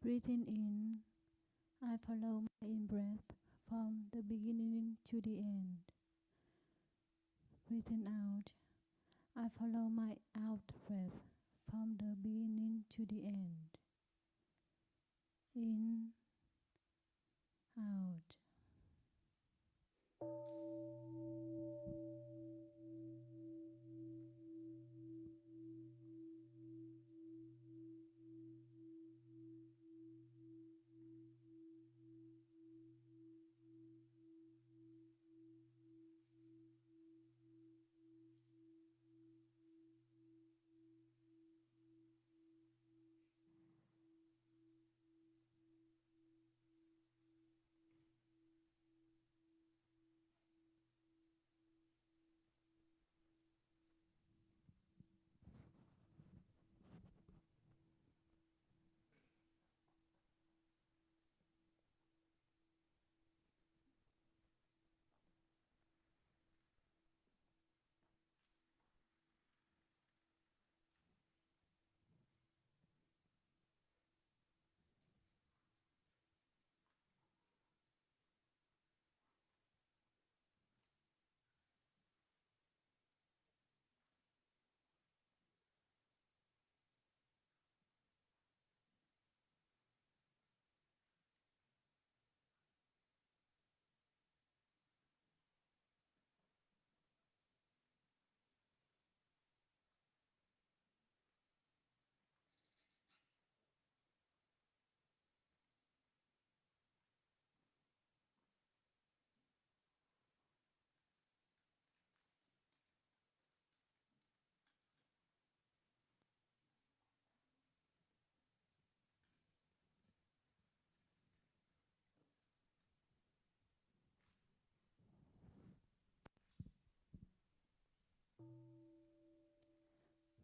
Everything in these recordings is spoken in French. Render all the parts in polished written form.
Breathing in, I follow my in-breath from the beginning to the end. Breathing out, I follow my out-breath from the beginning to the end. In, out.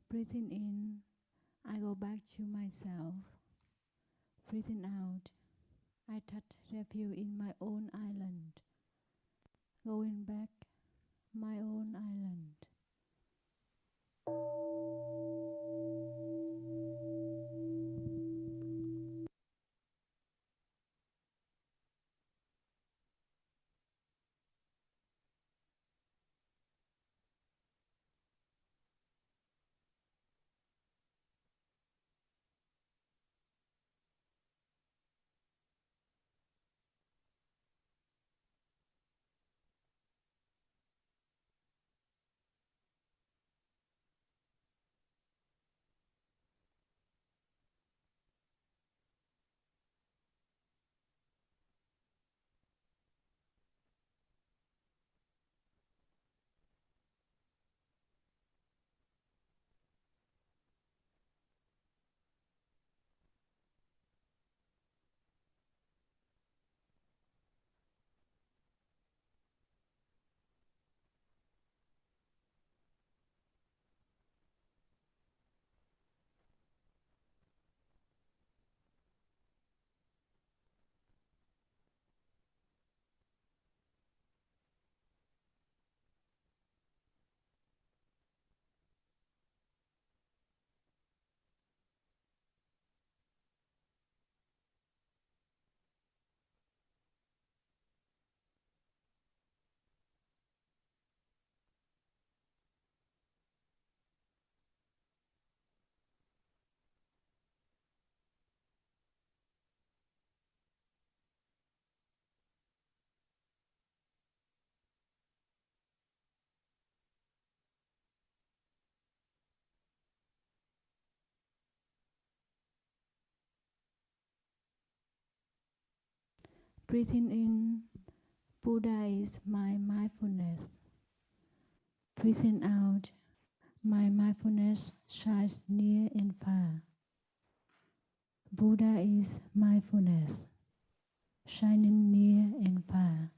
Breathing in, I go back to myself. Breathing out, I touch refuge in my own island. Going back, my own island. Breathing in, Buddha is my mindfulness. Breathing out, my mindfulness shines near and far. Buddha is mindfulness, shining near and far.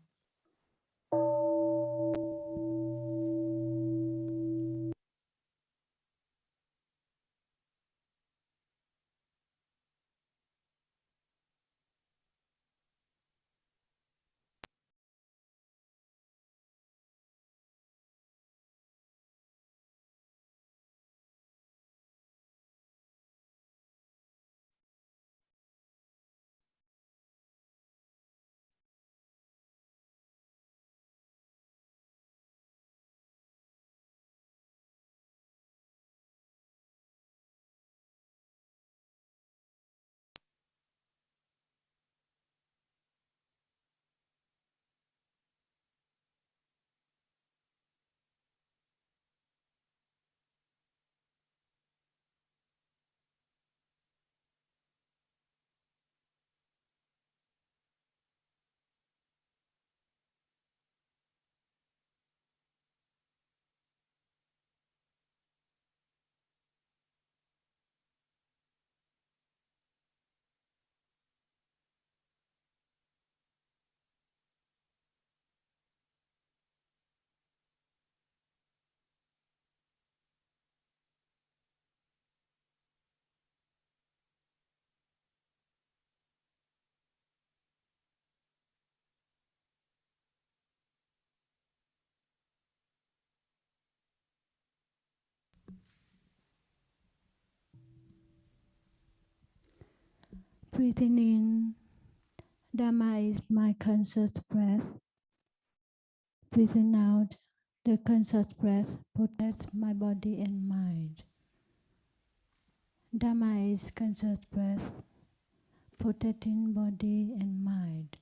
Breathing in, Dharma is my conscious breath. Breathing out, the conscious breath protects my body and mind. Dharma is conscious breath, protecting body and mind.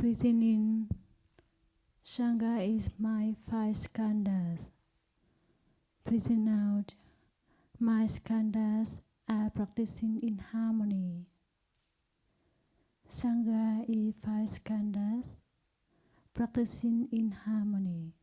Breathing in, Sangha is my five skandhas. Breathing out, my skandhas are practicing in harmony. Sangha is five skandhas, practicing in harmony.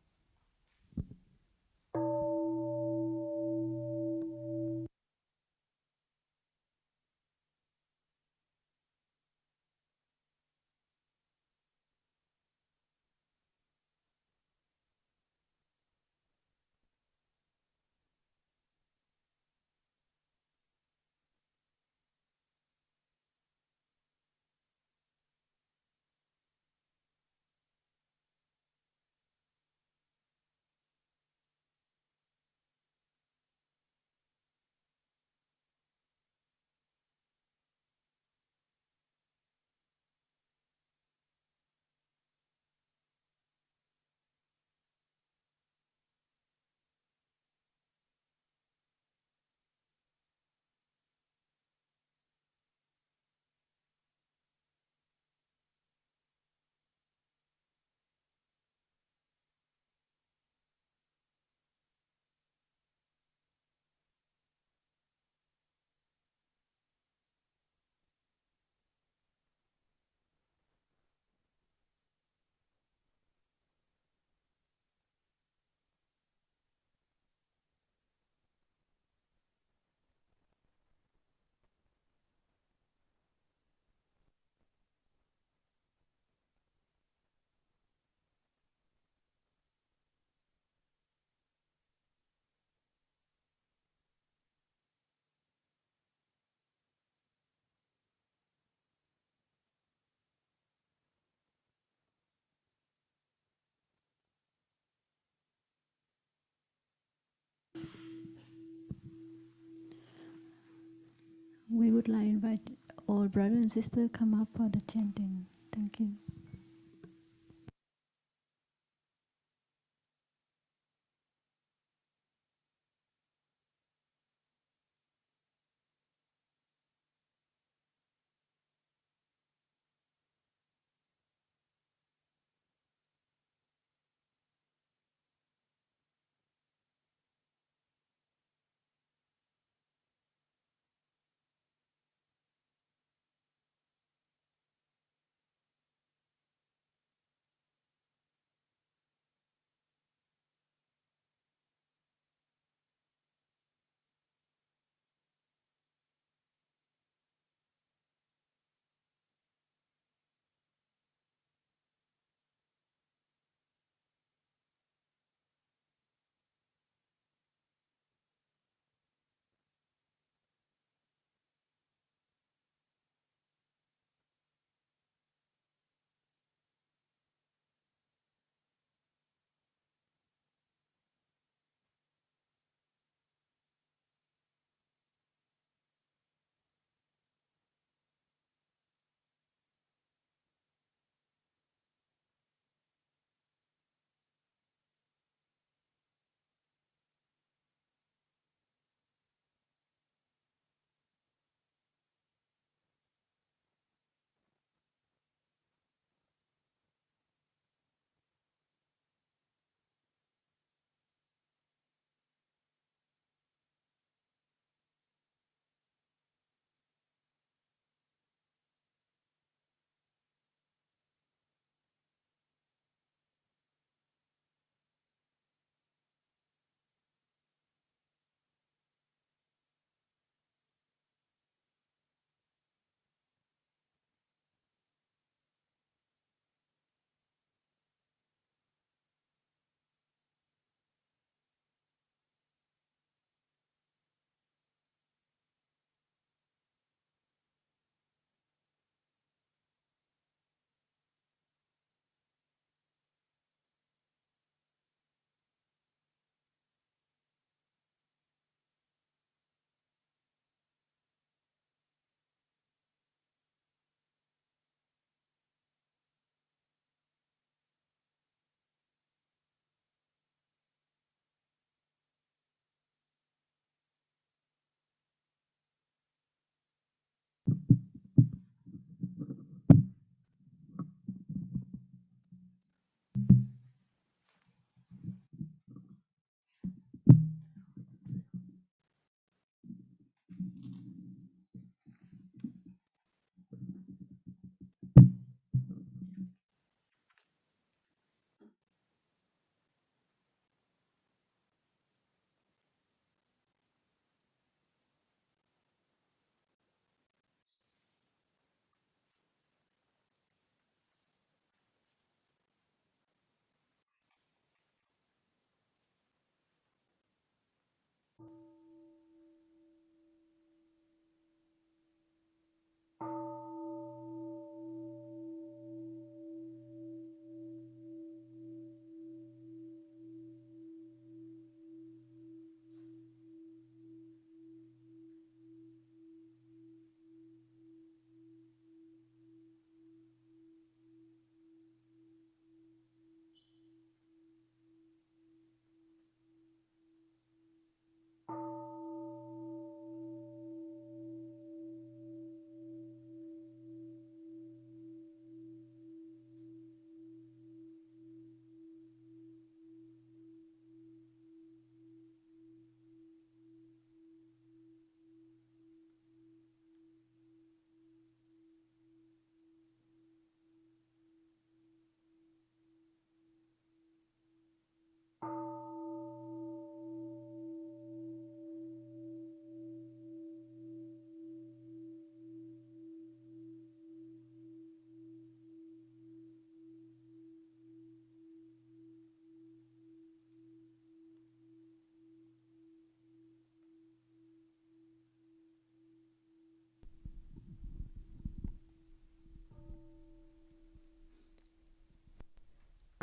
We would like to invite all brothers and sisters come up for the chanting. Thank you.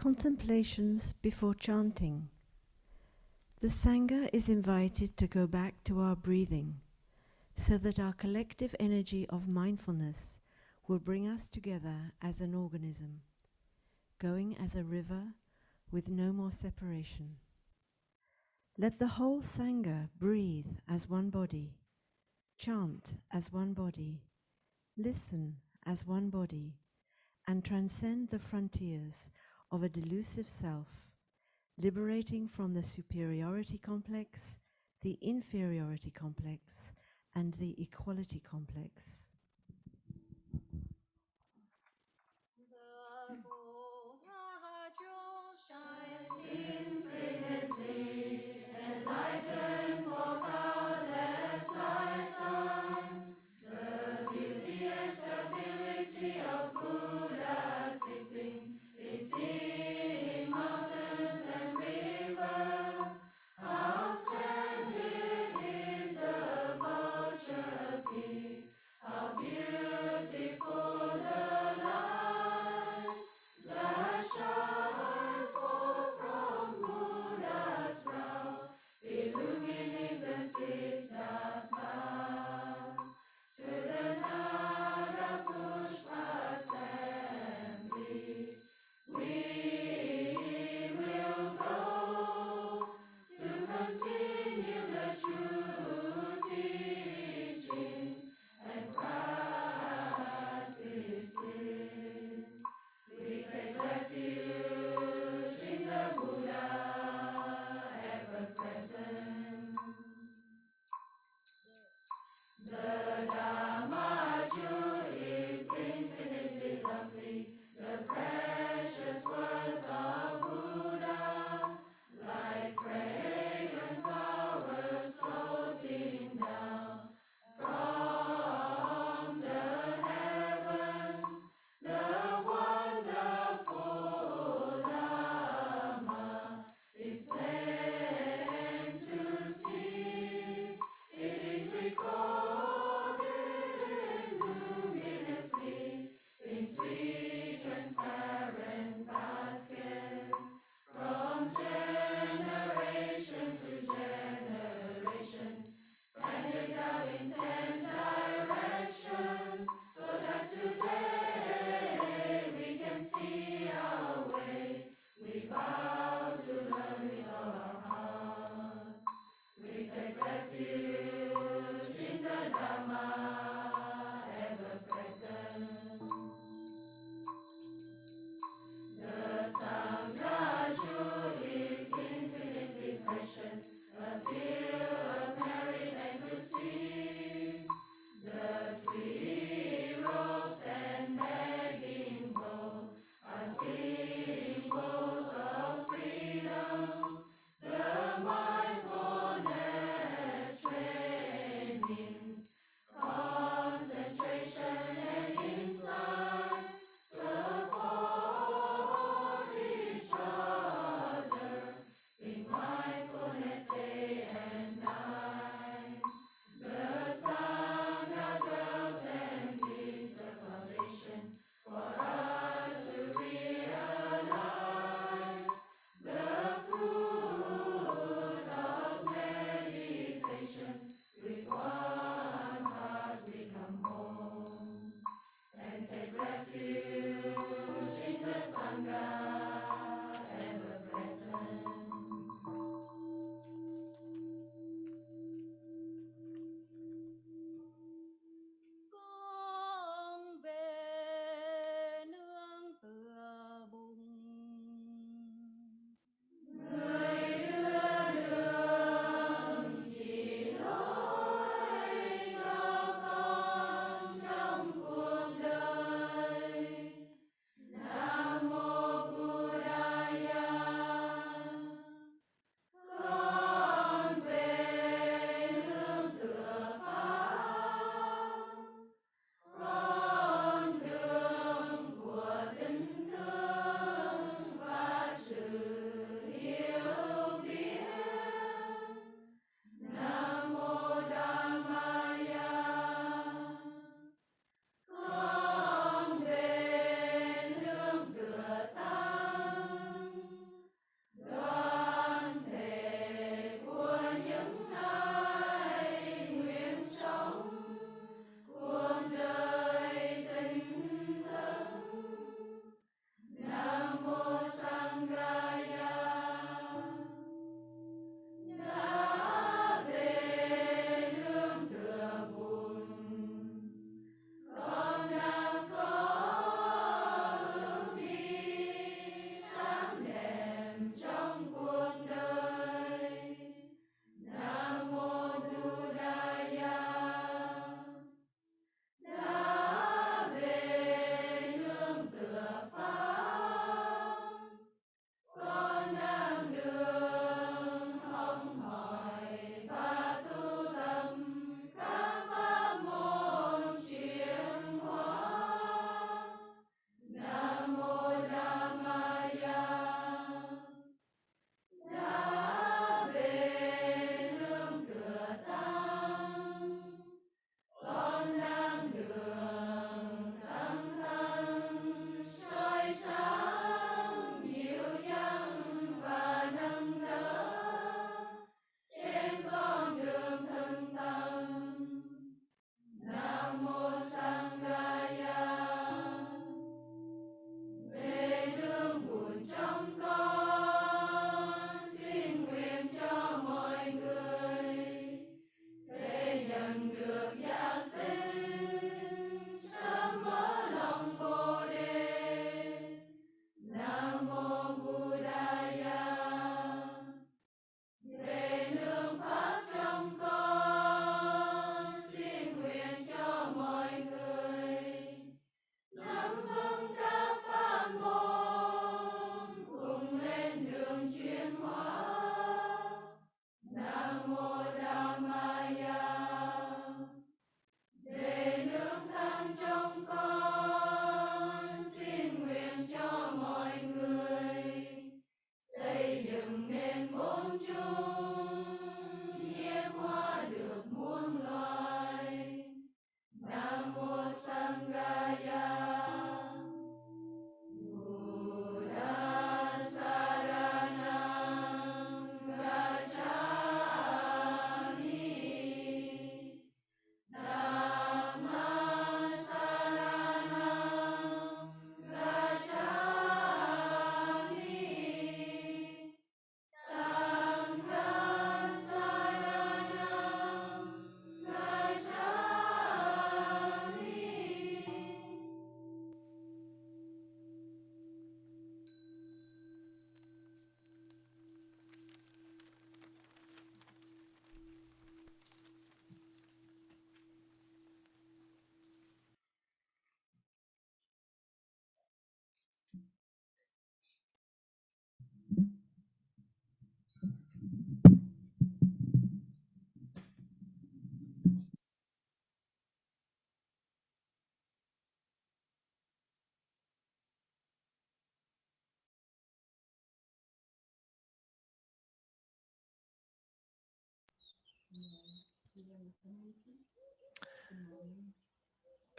Contemplations before chanting. The Sangha is invited to go back to our breathing so that our collective energy of mindfulness will bring us together as an organism, going as a river with no more separation. Let the whole Sangha breathe as one body, chant as one body, listen as one body, and transcend the frontiers of a delusive self, liberating from the superiority complex, the inferiority complex, and the equality complex. The Buddha shines infinitely, enlightened for countless lifetimes. The beauty and stability of Buddha sitting is seen in mountains and rivers. How splendid is the vulture peak, how beautiful the light that shines forth from Buddha's brow, illumining the six dark paths. To the Naga Pushpa assembly we will go to continue the true teachings and practices. We take refuge in the Buddha, ever present. The Dhamma jewel is infinitely lovely, the precious words of Buddha, like fragrant flowers floating down from the heavens. The wonderful Dhamma is plain to see. It is recorded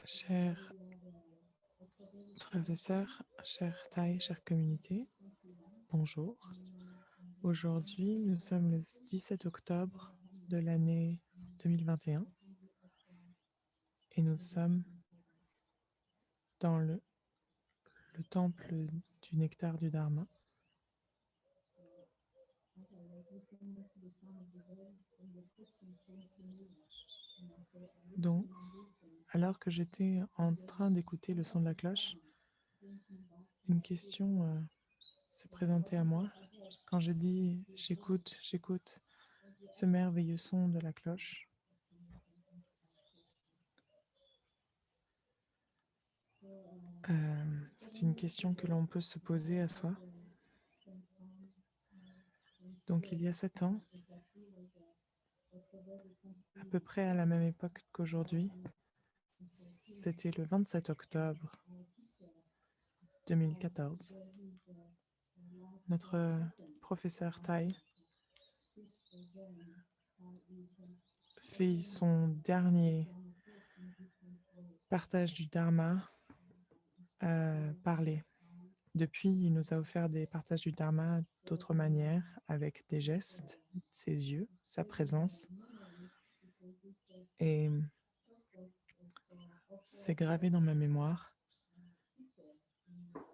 Chers frères et sœurs, chers Thaï, chère communauté, bonjour. Aujourd'hui, nous sommes le 17 octobre de l'année 2021 et nous sommes dans le temple du nectar du Dharma. Donc, alors que j'étais en train d'écouter le son de la cloche, une question s'est présentée à moi. Quand j'ai dit « j'écoute ce merveilleux son de la cloche », c'est une question que l'on peut se poser à soi. Donc, il y a 7 ans, à peu près à la même époque qu'aujourd'hui, c'était le 27 octobre 2014, notre professeur Thaï fait son dernier partage du Dharma parler. Depuis, il nous a offert des partages du Dharma d'autres manières, avec des gestes, ses yeux, sa présence. Et c'est gravé dans ma mémoire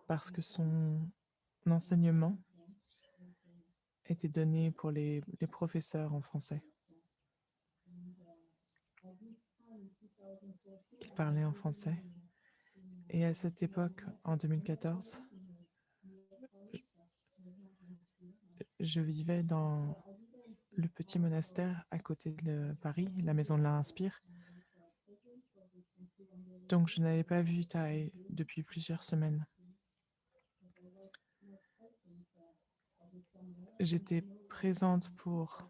parce que son enseignement était donné pour les professeurs en français. Il parlait en français. Et à cette époque, en 2014, je vivais dans le petit monastère à côté de Paris, la maison de l'Inspire. Donc, je n'avais pas vu Thaï depuis plusieurs semaines. J'étais présente pour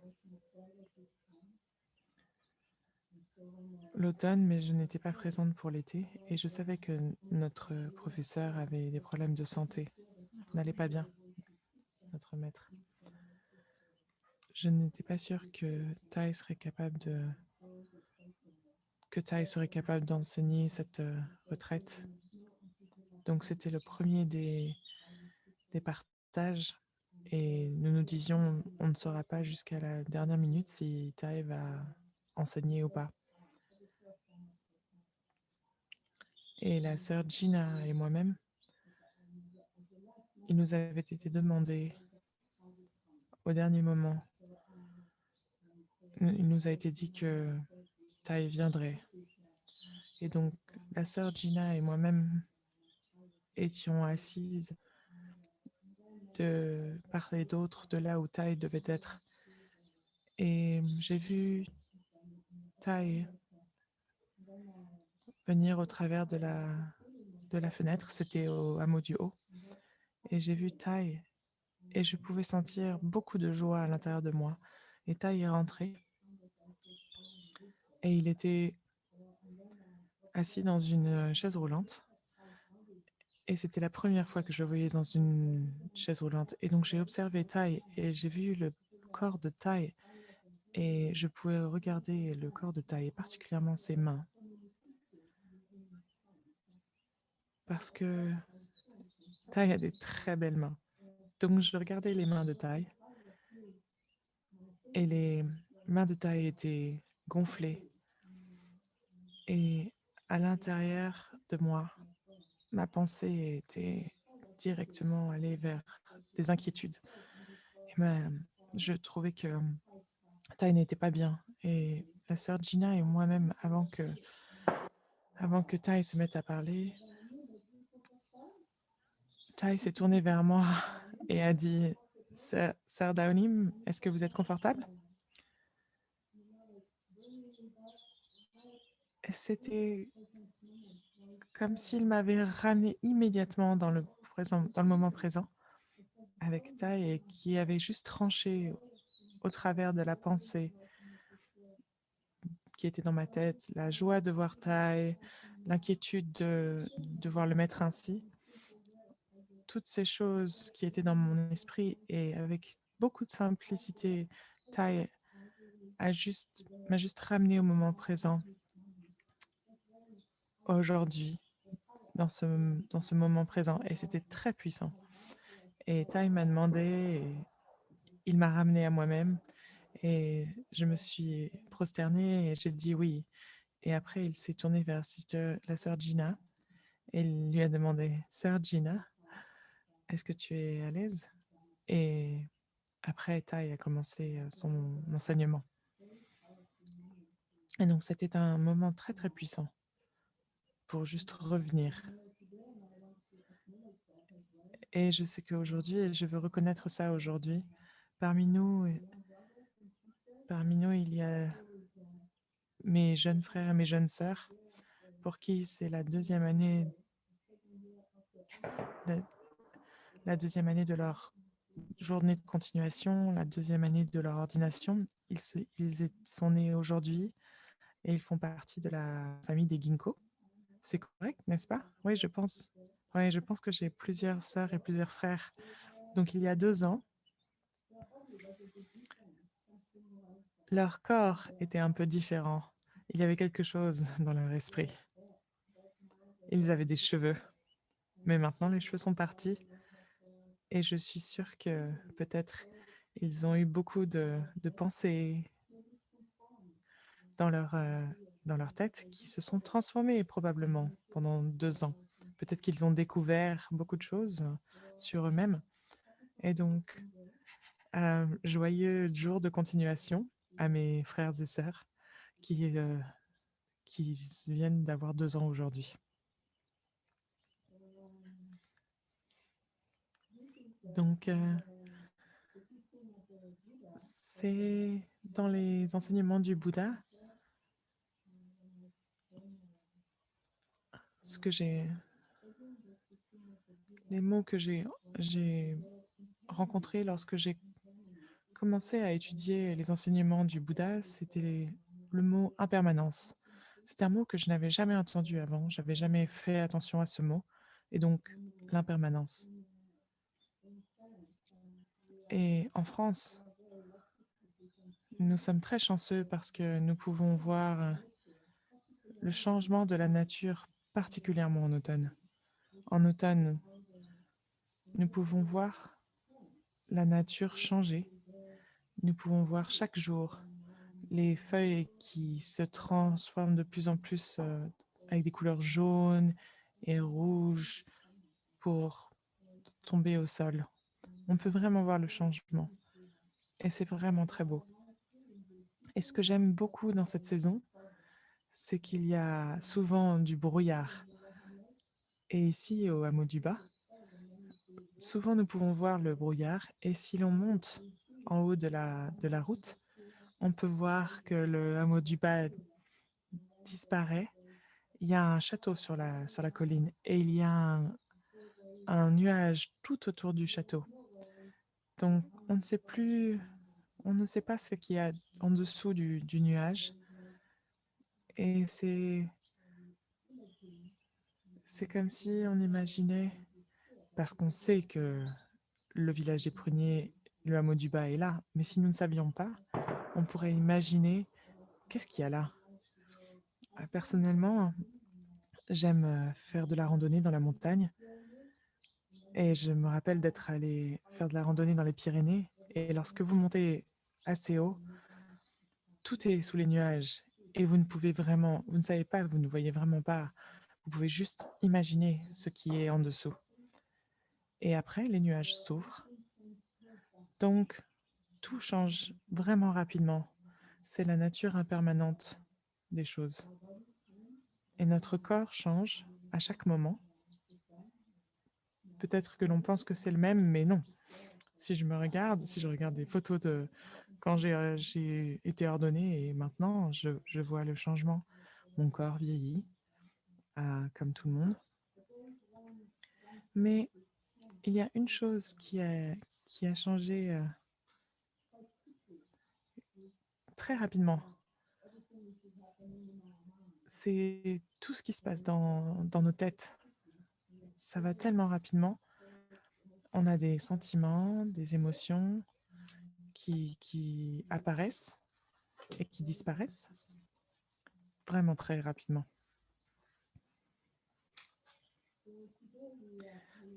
l'automne, mais je n'étais pas présente pour l'été. Et je savais que notre professeur avait des problèmes de santé, n'allait pas bien, notre maître. Je n'étais pas sûre que Thaï serait capable d'enseigner cette retraite. Donc, c'était le premier des partages. Et nous nous disions, on ne saura pas jusqu'à la dernière minute si Thaï va enseigner ou pas. Et la sœur Gina et moi-même, il nous avait été demandé au dernier moment, il nous a été dit que Thaï viendrait. Et donc, la sœur Gina et moi-même étions assises de part et d'autre de là où Thaï devait être. Et j'ai vu Thaï venir au travers de la fenêtre, c'était au hameau du Haut. Et j'ai vu Thaï et je pouvais sentir beaucoup de joie à l'intérieur de moi. Et Thaï est rentré et il était assis dans une chaise roulante. Et c'était la première fois que je le voyais dans une chaise roulante. Et donc j'ai observé Thaï et j'ai vu le corps de Thaï et je pouvais regarder le corps de Thaï, et particulièrement ses mains. Parce que Thaï a des très belles mains. Donc je regardais les mains de Thaï et les mains de Thaï étaient gonflées. Et à l'intérieur de moi, ma pensée était directement allée vers des inquiétudes. Et je trouvais que Thaï n'était pas bien. Et la sœur Gina et moi-même, avant que Thaï se mette à parler, Thaï s'est tournée vers moi et a dit « Sœur Daonim, est-ce que vous êtes confortable ?» C'était comme s'il m'avait ramené immédiatement dans le moment présent avec Thaï et qui avait juste tranché au travers de la pensée qui était dans ma tête, la joie de voir Thaï, l'inquiétude de voir le maître ainsi. Toutes ces choses qui étaient dans mon esprit et avec beaucoup de simplicité, Thaï m'a juste ramené au moment présent, aujourd'hui, dans ce moment présent. Et c'était très puissant. Et Tai m'a demandé, et il m'a ramené à moi-même. Et je me suis prosternée et j'ai dit oui. Et après, il s'est tourné vers la sœur Gina et il lui a demandé, Sœur Gina, est-ce que tu es à l'aise? Et après, Tai a commencé son enseignement. Et donc, c'était un moment très, très puissant pour juste revenir. Et je sais qu'aujourd'hui, et je veux reconnaître ça aujourd'hui, parmi nous, il y a mes jeunes frères et mes jeunes sœurs pour qui c'est la deuxième année de leur journée de continuation, la deuxième année de leur ordination. Sont nés aujourd'hui et ils font partie de la famille des Ginkgo. C'est correct, n'est-ce pas? Oui, je pense. Oui, je pense que j'ai plusieurs sœurs et plusieurs frères. Donc, il y a 2 ans, leur corps était un peu différent. Il y avait quelque chose dans leur esprit. Ils avaient des cheveux, mais maintenant les cheveux sont partis. Et je suis sûre que peut-être ils ont eu beaucoup de pensées dans leur tête qui se sont transformées probablement pendant 2 ans. Peut-être qu'ils ont découvert beaucoup de choses sur eux-mêmes. Et donc, joyeux jour de continuation à mes frères et sœurs qui viennent d'avoir 2 ans aujourd'hui. Donc, c'est dans les enseignements du Bouddha, les mots que j'ai rencontrés lorsque j'ai commencé à étudier les enseignements du Bouddha, c'était le mot impermanence. C'est un mot que je n'avais jamais entendu avant, j'avais jamais fait attention à ce mot, et donc l'impermanence. Et en France, nous sommes très chanceux parce que nous pouvons voir le changement de la nature, particulièrement en automne. En automne, nous pouvons voir la nature changer. Nous pouvons voir chaque jour les feuilles qui se transforment de plus en plus avec des couleurs jaunes et rouges pour tomber au sol. On peut vraiment voir le changement et c'est vraiment très beau. Et ce que j'aime beaucoup dans cette saison, c'est qu'il y a souvent du brouillard. Et ici, au hameau du Bas, souvent nous pouvons voir le brouillard et si l'on monte en haut de la route, on peut voir que le hameau du Bas disparaît. Il y a un château sur la colline et il y a un nuage tout autour du château. Donc, on ne sait pas ce qu'il y a en dessous du nuage. Et c'est comme si on imaginait, parce qu'on sait que le village des pruniers, le hameau du Bas est là, mais si nous ne savions pas, on pourrait imaginer qu'est-ce qu'il y a là. Personnellement, j'aime faire de la randonnée dans la montagne et je me rappelle d'être allé faire de la randonnée dans les Pyrénées et lorsque vous montez assez haut, tout est sous les nuages et vous ne savez pas, vous ne voyez vraiment pas. Vous pouvez juste imaginer ce qui est en dessous. Et après, les nuages s'ouvrent. Donc, tout change vraiment rapidement. C'est la nature impermanente des choses. Et notre corps change à chaque moment. Peut-être que l'on pense que c'est le même, mais non. Si je regarde des photos de quand j'ai été ordonnée et maintenant, je vois le changement. Mon corps vieillit, comme tout le monde. Mais il y a une chose qui a changé très rapidement. C'est tout ce qui se passe dans nos têtes. Ça va tellement rapidement. On a des sentiments, des émotions qui apparaissent et qui disparaissent vraiment très rapidement.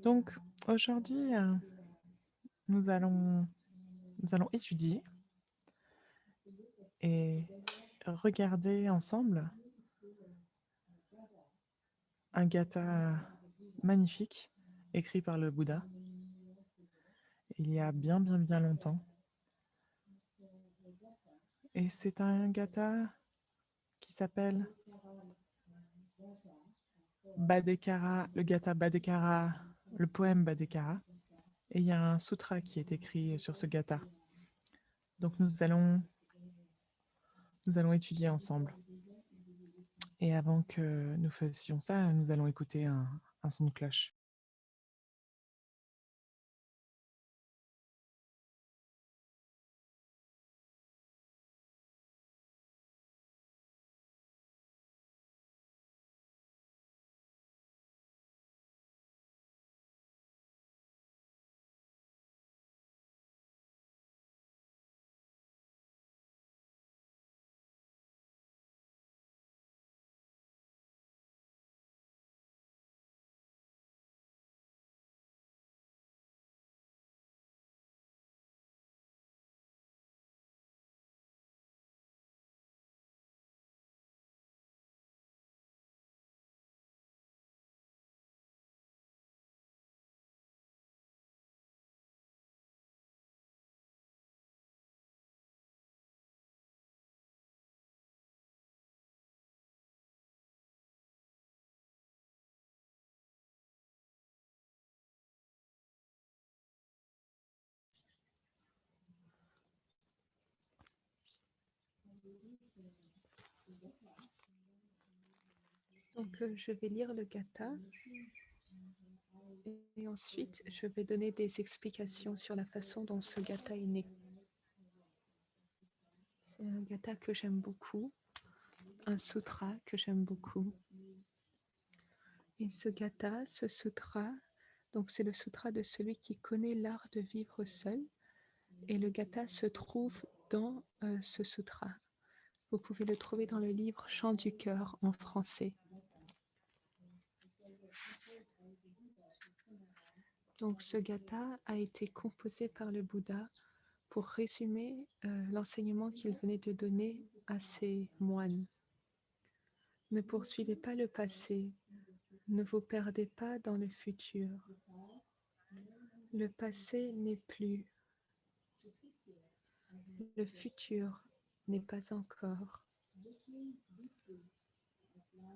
Donc aujourd'hui, nous allons étudier et regarder ensemble un gatha magnifique écrit par le Bouddha il y a bien longtemps. Et c'est un gatha qui s'appelle Bhaddekara, le gatha Bhaddekara, le poème Bhaddekara. Et il y a un sutra qui est écrit sur ce gatha. Donc nous allons étudier ensemble. Et avant que nous fassions ça, nous allons écouter un son de cloche. Donc, je vais lire le gatha et ensuite, je vais donner des explications sur la façon dont ce gatha est né. C'est un gatha que j'aime beaucoup, un sutra que j'aime beaucoup. Et ce gatha, ce sutra, donc c'est le sutra de celui qui connaît l'art de vivre seul. Et le gatha se trouve dans ce sutra. Vous pouvez le trouver dans le livre Chant du cœur en français. Donc ce gatha a été composé par le Bouddha pour résumer l'enseignement qu'il venait de donner à ses moines. Ne poursuivez pas le passé, ne vous perdez pas dans le futur. Le passé n'est plus. Le futur n'est pas encore.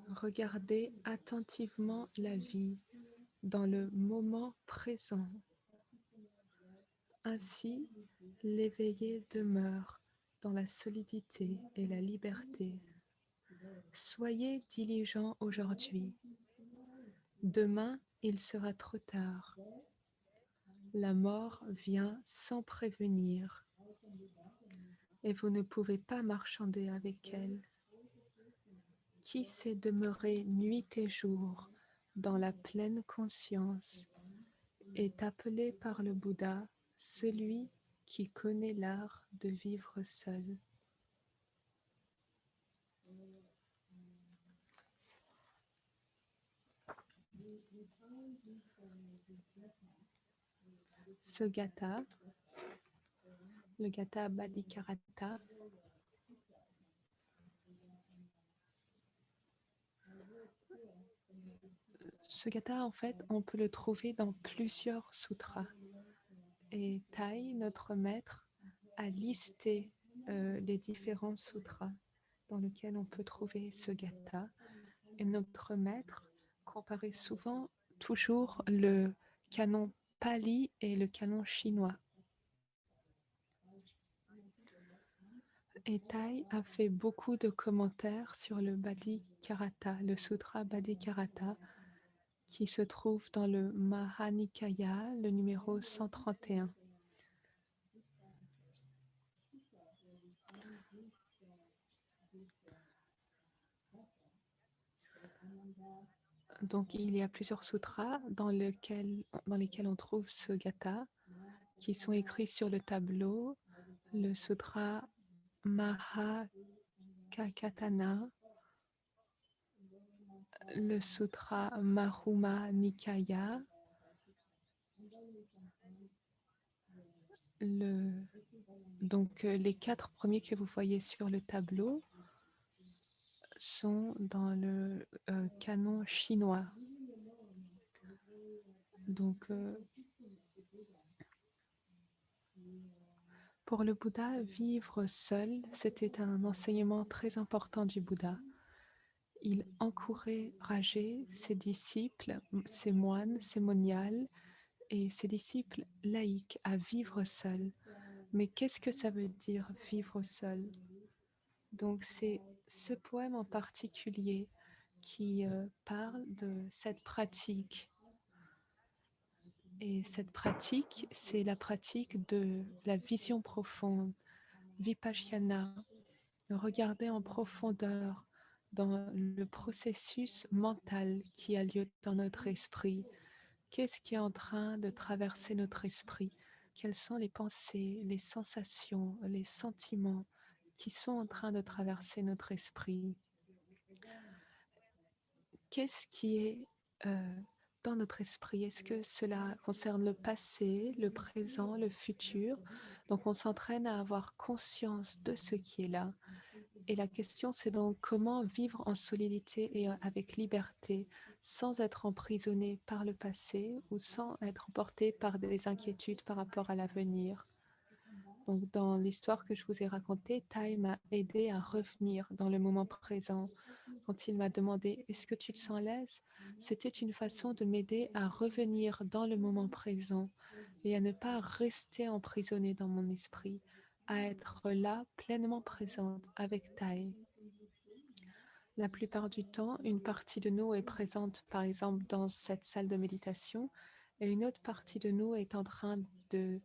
Regardez attentivement la vie dans le moment présent. Ainsi, l'éveillé demeure dans la solidité et la liberté. Soyez diligents aujourd'hui. Demain, il sera trop tard. La mort vient sans prévenir et vous ne pouvez pas marchander avec elle. Qui sait demeurer nuit et jour dans la pleine conscience est appelé par le Bouddha celui qui connaît l'art de vivre seul. Ce gatha, le gatha Bhaddekara, ce gatha, en fait, on peut le trouver dans plusieurs sutras. Et Tai, notre maître, a listé les différents sutras dans lesquels on peut trouver ce gatha. Et notre maître comparait souvent toujours le canon pali et le canon chinois. Et Tai a fait beaucoup de commentaires sur le Bhaddekara, le sutra Bhaddekara, qui se trouve dans le Mahanikaya, le numéro 131. Donc, il y a plusieurs sutras dans lesquels on trouve ce gatha, qui sont écrits sur le tableau. Le sutra Mahakakatana, le sutra Majjhima Nikaya, donc les 4 premiers que vous voyez sur le tableau sont dans le canon chinois. Donc, pour le Bouddha, vivre seul, c'était un enseignement très important du Bouddha. Il encourageait ses disciples, ses moines, ses moniales et ses disciples laïcs à vivre seuls. Mais qu'est-ce que ça veut dire vivre seul? Donc c'est ce poème en particulier qui parle de cette pratique. Et cette pratique, c'est la pratique de la vision profonde, Vipassana, regarder en profondeur dans le processus mental qui a lieu dans notre esprit. Qu'est-ce qui est en train de traverser notre esprit? Quelles sont les pensées, les sensations, les sentiments qui sont en train de traverser notre esprit? Qu'est-ce qui est dans notre esprit? Est-ce que cela concerne le passé, le présent, le futur? Donc on s'entraîne à avoir conscience de ce qui est là. Et la question, c'est donc comment vivre en solidité et avec liberté, sans être emprisonné par le passé ou sans être emporté par des inquiétudes par rapport à l'avenir. Donc, dans l'histoire que je vous ai racontée, Tai m'a aidé à revenir dans le moment présent. Quand il m'a demandé « Est-ce que tu te sens à l'aise ?» C'était une façon de m'aider à revenir dans le moment présent et à ne pas rester emprisonné dans mon esprit, à être là, pleinement présente avec Tai. La plupart du temps, une partie de nous est présente, par exemple, dans cette salle de méditation, et une autre partie de nous est en train de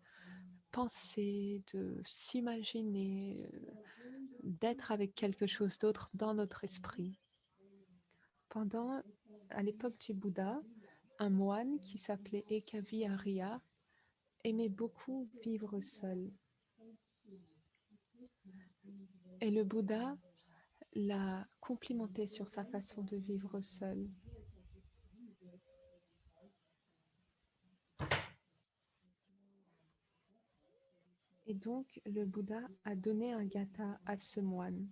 penser, de s'imaginer, d'être avec quelque chose d'autre dans notre esprit. À l'époque du Bouddha, un moine qui s'appelait Ekavi Arya aimait beaucoup vivre seul. Et le Bouddha l'a complimenté sur sa façon de vivre seul. Et donc, le Bouddha a donné un gatha à ce moine.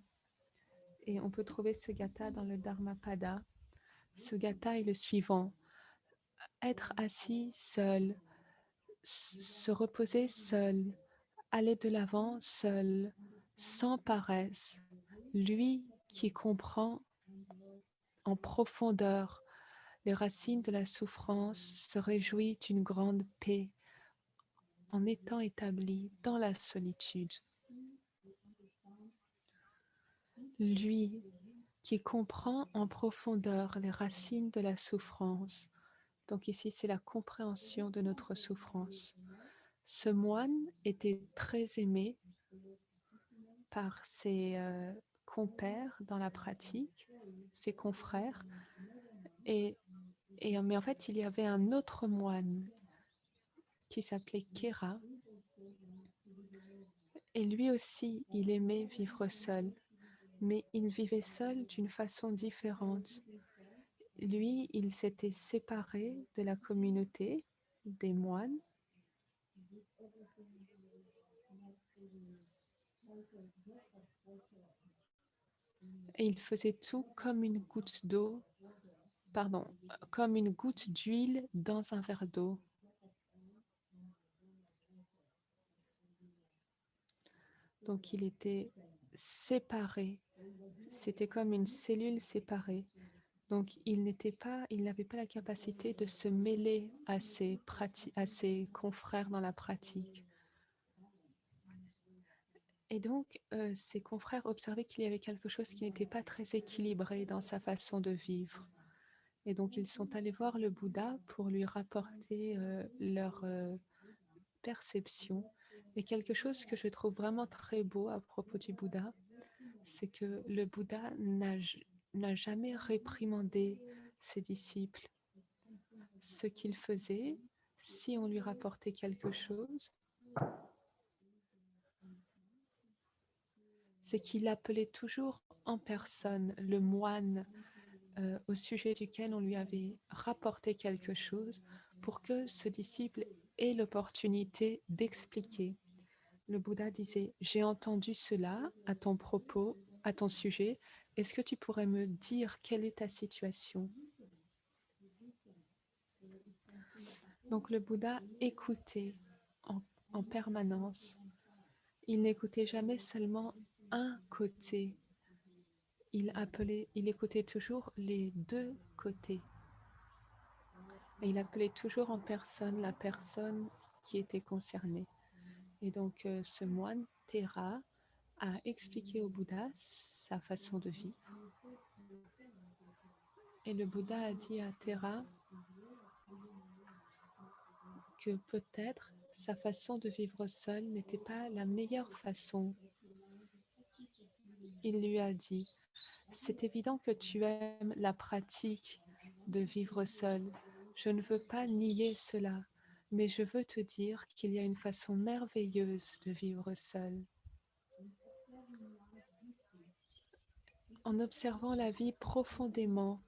Et on peut trouver ce gatha dans le Dharmapada. Ce gatha est le suivant. Être assis seul, se reposer seul, aller de l'avant seul, sans paresse. Lui qui comprend en profondeur les racines de la souffrance se réjouit d'une grande paix en étant établi dans la solitude. Lui qui comprend en profondeur les racines de la souffrance. Donc ici, c'est la compréhension de notre souffrance. Ce moine était très aimé par ses compères dans la pratique, ses confrères. Mais en fait, il y avait un autre moine qui s'appelait Kera. Et lui aussi, il aimait vivre seul. Mais il vivait seul d'une façon différente. Lui, il s'était séparé de la communauté des moines. Et il faisait tout comme une goutte d'eau, comme une goutte d'huile dans un verre d'eau. Donc il était séparé. C'était comme une cellule séparée. Donc il n'avait pas la capacité de se mêler à ses confrères dans la pratique. Et donc ses confrères observaient qu'il y avait quelque chose qui n'était pas très équilibré dans sa façon de vivre. Et donc ils sont allés voir le Bouddha pour lui rapporter leur perception. Et quelque chose que je trouve vraiment très beau à propos du Bouddha, c'est que le Bouddha n'a jamais réprimandé ses disciples. Ce qu'il faisait, si on lui rapportait quelque chose, c'est qu'il appelait toujours en personne le moine au sujet duquel on lui avait rapporté quelque chose pour que ce disciple ait l'opportunité d'expliquer. Le Bouddha disait, j'ai entendu cela à ton propos, à ton sujet, est-ce que tu pourrais me dire quelle est ta situation? Donc le Bouddha écoutait en permanence. Il n'écoutait jamais seulement un côté. Il écoutait toujours les deux côtés. Et il appelait toujours en personne la personne qui était concernée. Et donc ce moine, Thera, a expliqué au Bouddha sa façon de vivre. Et le Bouddha a dit à Thera que peut-être sa façon de vivre seul n'était pas la meilleure façon. Il lui a dit, c'est évident que tu aimes la pratique de vivre seul. Je ne veux pas nier cela, mais je veux te dire qu'il y a une façon merveilleuse de vivre seul. En observant la vie profondément,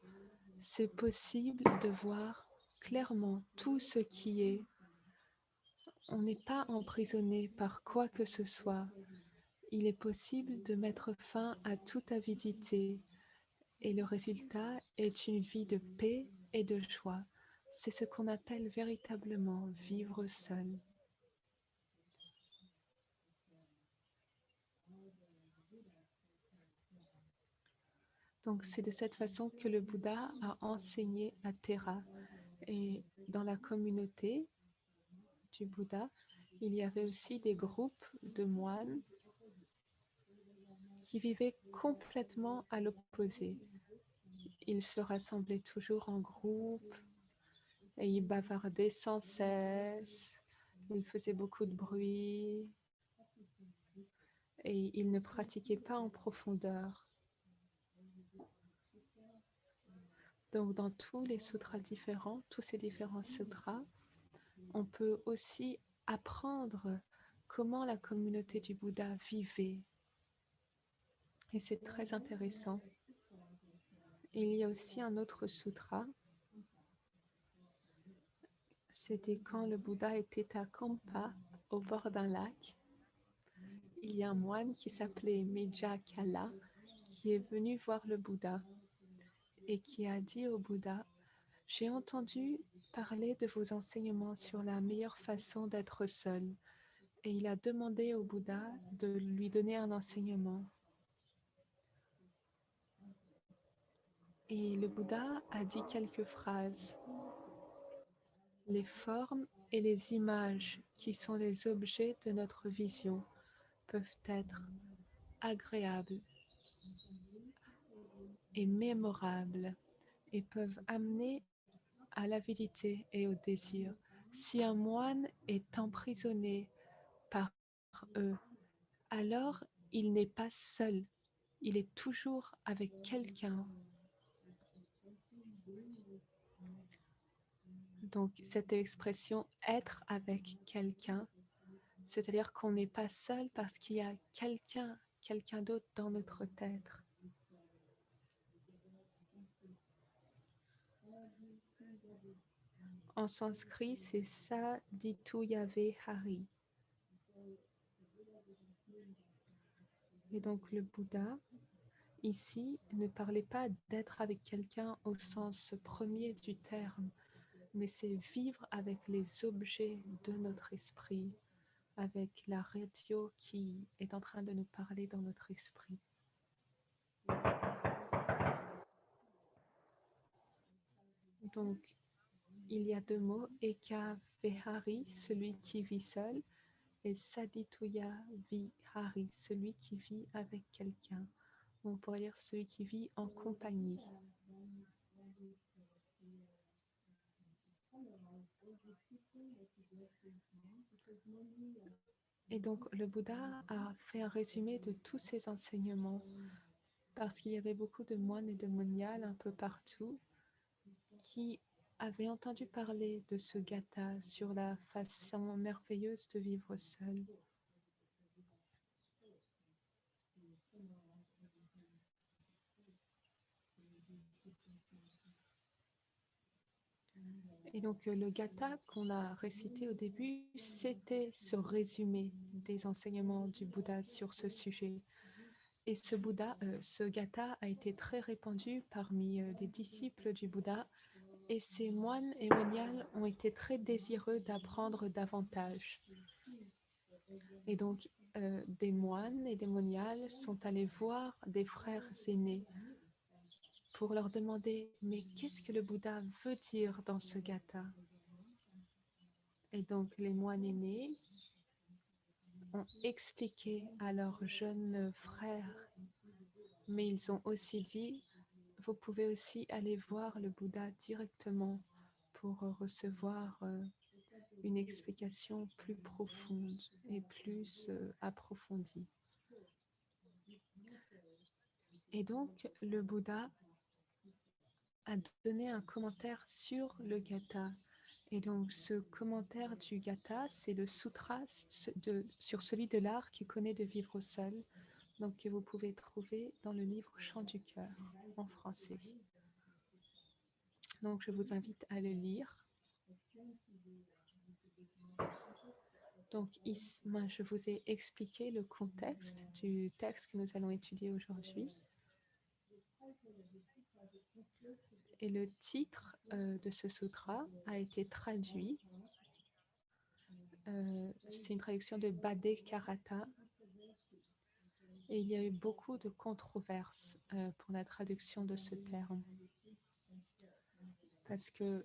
c'est possible de voir clairement tout ce qui est. On n'est pas emprisonné par quoi que ce soit. Il est possible de mettre fin à toute avidité et le résultat est une vie de paix et de joie. C'est ce qu'on appelle véritablement vivre seul. Donc c'est de cette façon que le Bouddha a enseigné à Thera. Et dans la communauté du Bouddha, il y avait aussi des groupes de moines qui vivaient complètement à l'opposé. Ils se rassemblaient toujours en groupe et ils bavardaient sans cesse, ils faisaient beaucoup de bruit et ils ne pratiquaient pas en profondeur. Donc dans tous les sutras différents, tous ces différents sutras, on peut aussi apprendre comment la communauté du Bouddha vivait. Et c'est très intéressant. Il y a aussi un autre sutra. C'était quand le Bouddha était à Kampa, au bord d'un lac. Il y a un moine qui s'appelait Mejakala qui est venu voir le Bouddha et qui a dit au Bouddha, j'ai entendu parler de vos enseignements sur la meilleure façon d'être seul. Et il a demandé au Bouddha de lui donner un enseignement. Et le Bouddha a dit quelques phrases. Les formes et les images qui sont les objets de notre vision peuvent être agréables et mémorables et peuvent amener à l'avidité et au désir. Si un moine est emprisonné par eux, alors il n'est pas seul, il est toujours avec quelqu'un. Donc cette expression être avec quelqu'un, c'est-à-dire qu'on n'est pas seul parce qu'il y a quelqu'un d'autre dans notre être. En sanskrit, c'est Sadhituyave Hari. Et donc le Bouddha, ici, ne parlait pas d'être avec quelqu'un au sens premier du terme, mais c'est vivre avec les objets de notre esprit, avec la radio qui est en train de nous parler dans notre esprit. Donc, il y a deux mots, Eka Vihari, celui qui vit seul, et Sadhituya Vihari, celui qui vit avec quelqu'un. On pourrait dire celui qui vit en compagnie. Et donc, le Bouddha a fait un résumé de tous ses enseignements, parce qu'il y avait beaucoup de moines et de moniales un peu partout qui avaient entendu parler de ce gatha sur la façon merveilleuse de vivre seul. Et donc le gatha qu'on a récité au début, c'était ce résumé des enseignements du Bouddha sur ce sujet. Et ce gatha a été très répandu parmi les disciples du Bouddha, et ces moines et moniales ont été très désireux d'apprendre davantage. Et donc, des moines et des moniales sont allés voir des frères aînés pour leur demander « Mais qu'est-ce que le Bouddha veut dire dans ce gatha ?» Et donc, les moines aînés ont expliqué à leurs jeunes frères, mais ils ont aussi dit « Vous pouvez aussi aller voir le Bouddha directement pour recevoir une explication plus profonde et plus approfondie. » Et donc, le Bouddha a donné un commentaire sur le gatha. Et donc, ce commentaire du gatha, c'est le sutra sur celui de l'art qui connaît de vivre seul, donc que vous pouvez trouver dans le livre Chant du cœur en français. Donc, je vous invite à le lire. Donc, moi, je vous ai expliqué le contexte du texte que nous allons étudier aujourd'hui. Et le titre de ce sutra a été traduit. C'est une traduction de Bade Karata. Et il y a eu beaucoup de controverses pour la traduction de ce terme. Parce que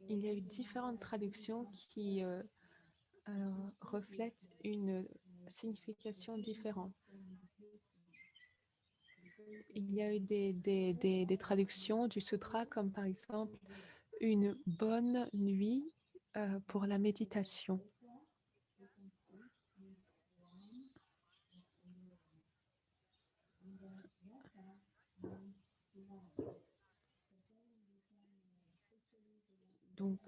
il y a eu différentes traductions qui reflètent une signification différente. Il y a eu des traductions du sutra comme par exemple une bonne nuit pour la méditation. Donc,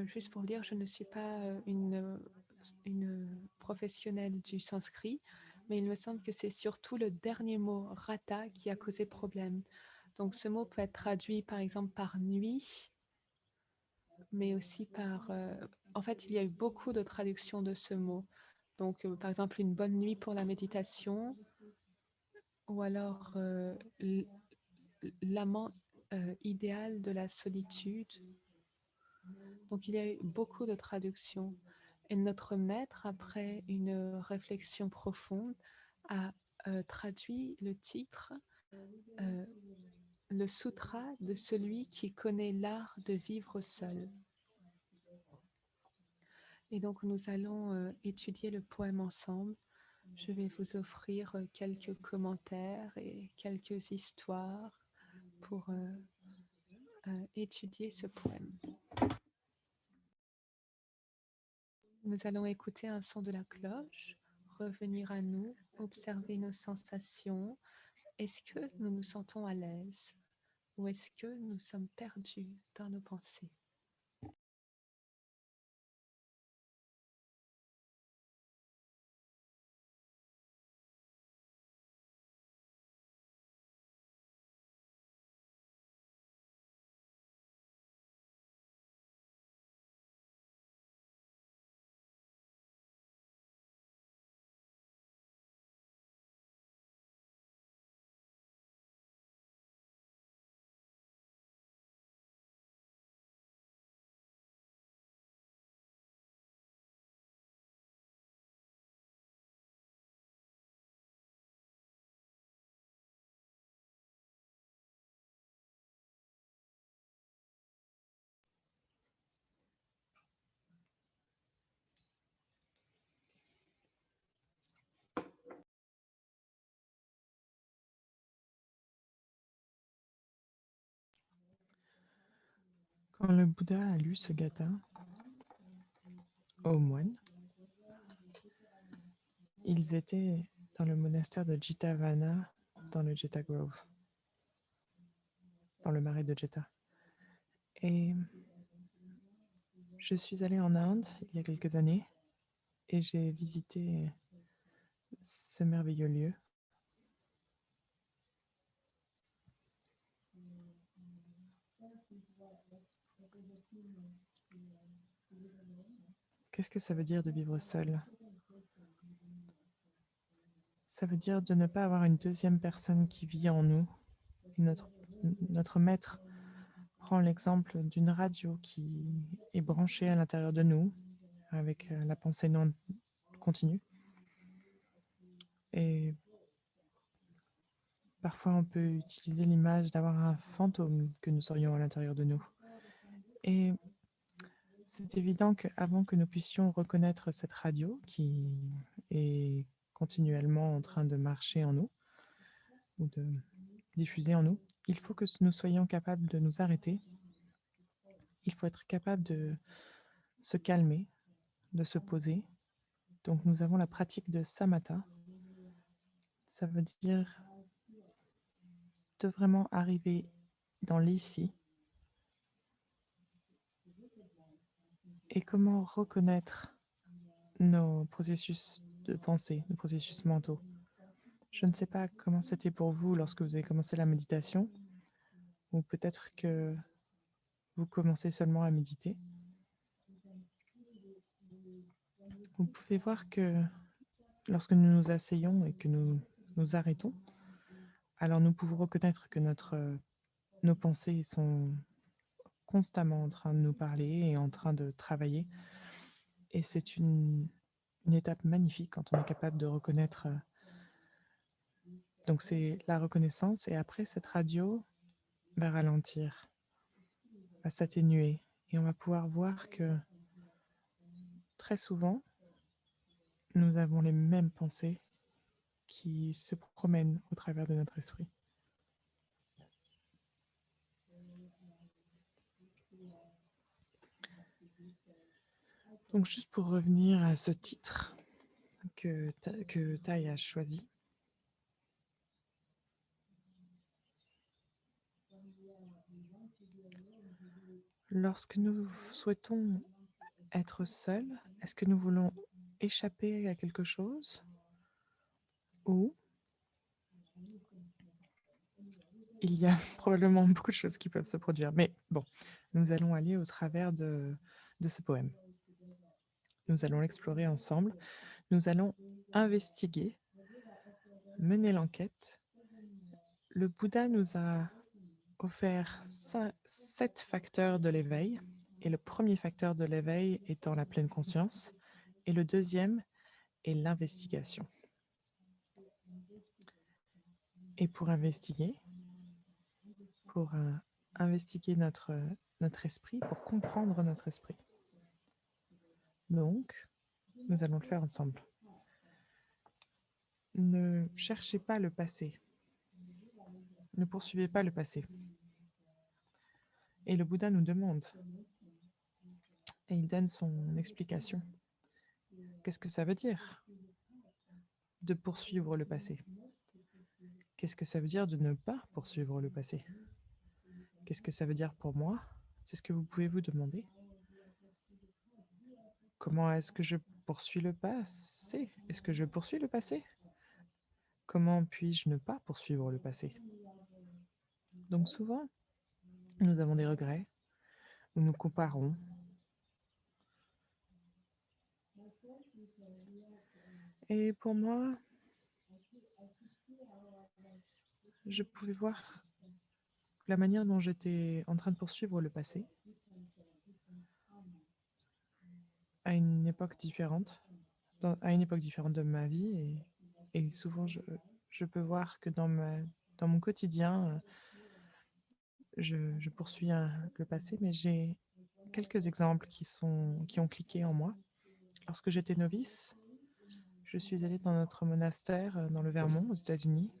juste pour dire, je ne suis pas une professionnelle du sanskrit, mais il me semble que c'est surtout le dernier mot, rata, qui a causé problème. Donc, ce mot peut être traduit par exemple par nuit, mais aussi par... en fait, il y a eu beaucoup de traductions de ce mot. Donc, par exemple, une bonne nuit pour la méditation, ou alors l'amant idéal de la solitude. Donc, il y a eu beaucoup de traductions. Et notre maître, après une réflexion profonde, a traduit le titre le sutra de celui qui connaît l'art de vivre seul. Et donc, nous allons étudier le poème ensemble. Je vais vous offrir quelques commentaires et quelques histoires pour étudier ce poème. Nous allons écouter un son de la cloche, revenir à nous, observer nos sensations. Est-ce que nous nous sentons à l'aise ou est-ce que nous sommes perdus dans nos pensées? Quand le Bouddha a lu ce gatha aux moines, ils étaient dans le monastère de Jetavana, dans le Jeta Grove, dans le marais de Jeta. Et je suis allée en Inde il y a quelques années et j'ai visité ce merveilleux lieu. Qu'est-ce que ça veut dire de vivre seul? Ça veut dire de ne pas avoir une deuxième personne qui vit en nous. Et notre maître prend l'exemple d'une radio qui est branchée à l'intérieur de nous avec la pensée non continue. Et parfois, on peut utiliser l'image d'avoir un fantôme que nous serions à l'intérieur de nous. Et c'est évident qu'avant que nous puissions reconnaître cette radio qui est continuellement en train de marcher en nous ou de diffuser en nous, il faut que nous soyons capables de nous arrêter. Il faut être capable de se calmer, de se poser. Donc nous avons la pratique de samatha. Ça veut dire de vraiment arriver dans l'ici. Et comment reconnaître nos processus de pensée, nos processus mentaux. Je ne sais pas comment c'était pour vous lorsque vous avez commencé la méditation, ou peut-être que vous commencez seulement à méditer. Vous pouvez voir que lorsque nous nous asseyons et que nous nous arrêtons, alors nous pouvons reconnaître que nos pensées sont constamment en train de nous parler et en train de travailler. Et c'est une étape magnifique quand on est capable de reconnaître. Donc c'est la reconnaissance et après cette radio va ralentir, va s'atténuer et on va pouvoir voir que très souvent, nous avons les mêmes pensées qui se promènent au travers de notre esprit. Donc juste pour revenir à ce titre que Tai a choisi, lorsque nous souhaitons être seuls, est-ce que nous voulons échapper à quelque chose ou il y a probablement beaucoup de choses qui peuvent se produire. Mais bon, nous allons aller au travers de ce poème. Nous allons l'explorer ensemble. Nous allons investiguer, mener l'enquête. Le Bouddha nous a offert 7 facteurs de l'éveil. Et le premier facteur de l'éveil étant la pleine conscience. Et le deuxième est l'investigation. Et pour investiguer, notre esprit, pour comprendre notre esprit. Donc, nous allons le faire ensemble. Ne cherchez pas le passé. Ne poursuivez pas le passé. Et le Bouddha nous demande, et il donne son explication. Qu'est-ce que ça veut dire de poursuivre le passé? Qu'est-ce que ça veut dire de ne pas poursuivre le passé? Qu'est-ce que ça veut dire pour moi? C'est ce que vous pouvez vous demander. Comment est-ce que je poursuis le passé? Est-ce que je poursuis le passé? Comment puis-je ne pas poursuivre le passé? Donc souvent, nous avons des regrets, où nous comparons. Et pour moi, je pouvais voir la manière dont j'étais en train de poursuivre le passé à une époque différente, à une époque différente de ma vie. Et souvent, je peux voir que dans mon quotidien, je poursuis le passé, mais j'ai quelques exemples qui ont cliqué en moi. Lorsque j'étais novice, je suis allée dans notre monastère dans le Vermont, aux États-Unis.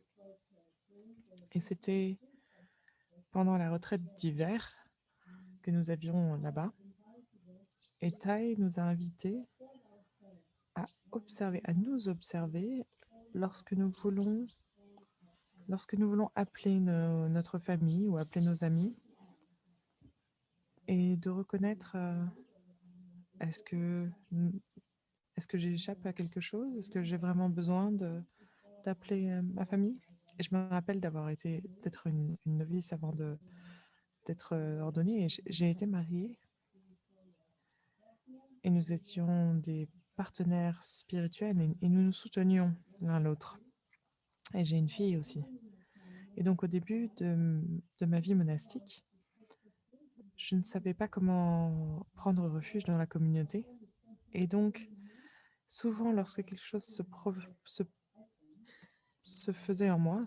Et c'était pendant la retraite d'hiver que nous avions là-bas. Et Tai nous a invités à nous observer lorsque nous voulons appeler notre famille ou appeler nos amis et de reconnaître est-ce que j'échappe à quelque chose? Est-ce que j'ai vraiment besoin d'appeler ma famille? Et je me rappelle d'être une novice avant d'être ordonnée. Et j'ai été mariée et nous étions des partenaires spirituels et nous nous soutenions l'un l'autre. Et j'ai une fille aussi. Et donc au début de ma vie monastique, je ne savais pas comment prendre refuge dans la communauté. Et donc, souvent, lorsque quelque chose se faisait en moi,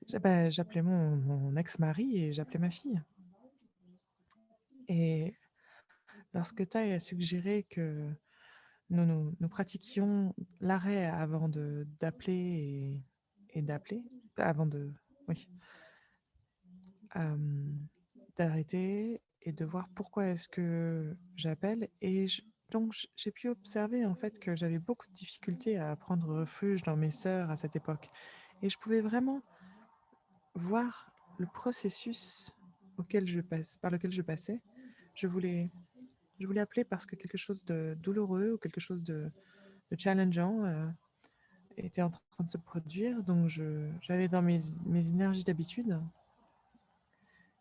j'appelais mon ex-mari et j'appelais ma fille. Et lorsque Thaï a suggéré que nous pratiquions l'arrêt avant d'appeler et d'appeler, avant de, oui, d'arrêter et de voir pourquoi est-ce que j'appelle. Et donc, j'ai pu observer en fait que j'avais beaucoup de difficultés à prendre refuge dans mes sœurs à cette époque. Et je pouvais vraiment voir le processus par lequel je passais. Je voulais appeler parce que quelque chose de douloureux ou quelque chose de challengeant était en train de se produire. Donc, j'allais dans mes énergies d'habitude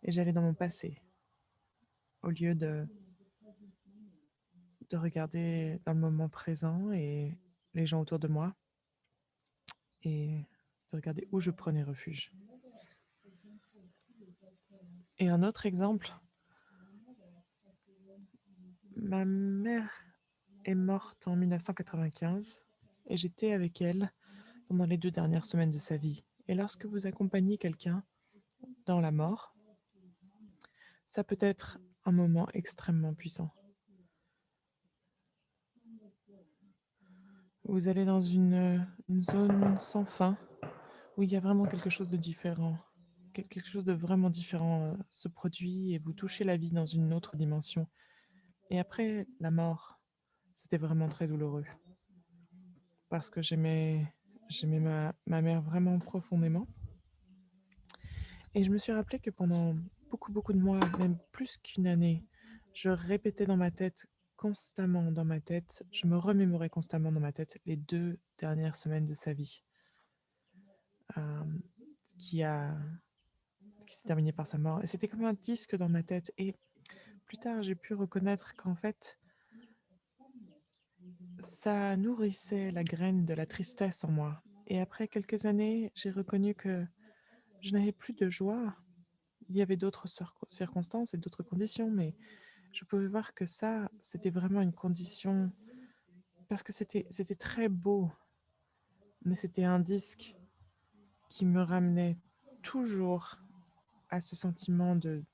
et j'allais dans mon passé au lieu de regarder dans le moment présent et les gens autour de moi et de regarder où je prenais refuge. Et un autre exemple, ma mère est morte en 1995 et j'étais avec elle pendant les 2 dernières semaines de sa vie. Et lorsque vous accompagnez quelqu'un dans la mort, ça peut être un moment extrêmement puissant. Vous allez dans une zone sans fin où il y a vraiment quelque chose de différent. Quelque chose de vraiment différent se produit et vous touchez la vie dans une autre dimension. Et après la mort, c'était vraiment très douloureux parce que j'aimais ma mère vraiment profondément. Et je me suis rappelé que pendant beaucoup de mois, même plus qu'une année, je répétais dans ma tête, constamment dans ma tête, je me remémorais constamment dans ma tête les 2 dernières semaines de sa vie, euh, qui s'est terminé par sa mort. Et c'était comme un disque dans ma tête. Et plus tard, j'ai pu reconnaître qu'en fait, ça nourrissait la graine de la tristesse en moi. Et après quelques années, j'ai reconnu que je n'avais plus de joie. Il y avait d'autres circonstances et d'autres conditions, mais je pouvais voir que ça, c'était vraiment une condition, parce que c'était très beau, mais c'était un disque qui me ramenait toujours à ce sentiment de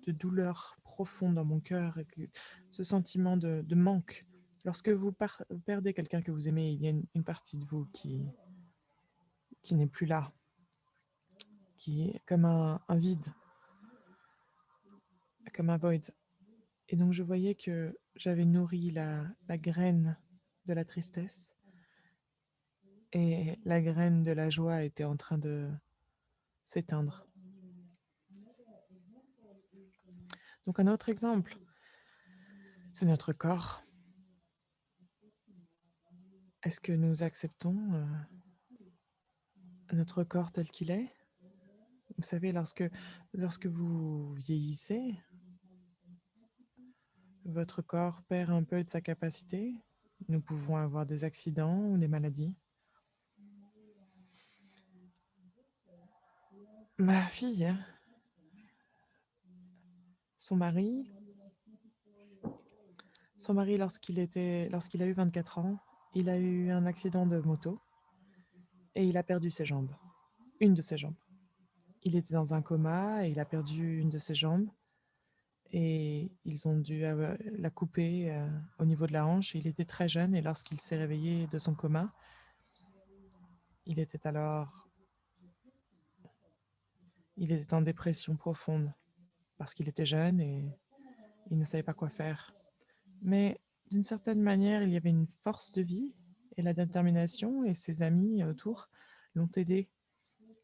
douleur profonde dans mon cœur, et ce sentiment de manque. Lorsque vous perdez quelqu'un que vous aimez, il y a une partie de vous qui n'est plus là, qui est comme un vide, comme un void. Et donc je voyais que j'avais nourri la graine de la tristesse et la graine de la joie était en train de s'éteindre. Donc un autre exemple, c'est notre corps. Est-ce que nous acceptons notre corps tel qu'il est? Vous savez, lorsque vous vieillissez, votre corps perd un peu de sa capacité. Nous pouvons avoir des accidents ou des maladies. Ma fille, son mari, lorsqu'il a eu 24 ans, il a eu un accident de moto et il a perdu ses jambes, une de ses jambes. Il était dans un coma et il a perdu une de ses jambes et ils ont dû la couper au niveau de la hanche. Il était très jeune et lorsqu'il s'est réveillé de son coma, il était en dépression profonde parce qu'il était jeune et il ne savait pas quoi faire. Mais d'une certaine manière, il y avait une force de vie et la détermination et ses amis autour l'ont aidé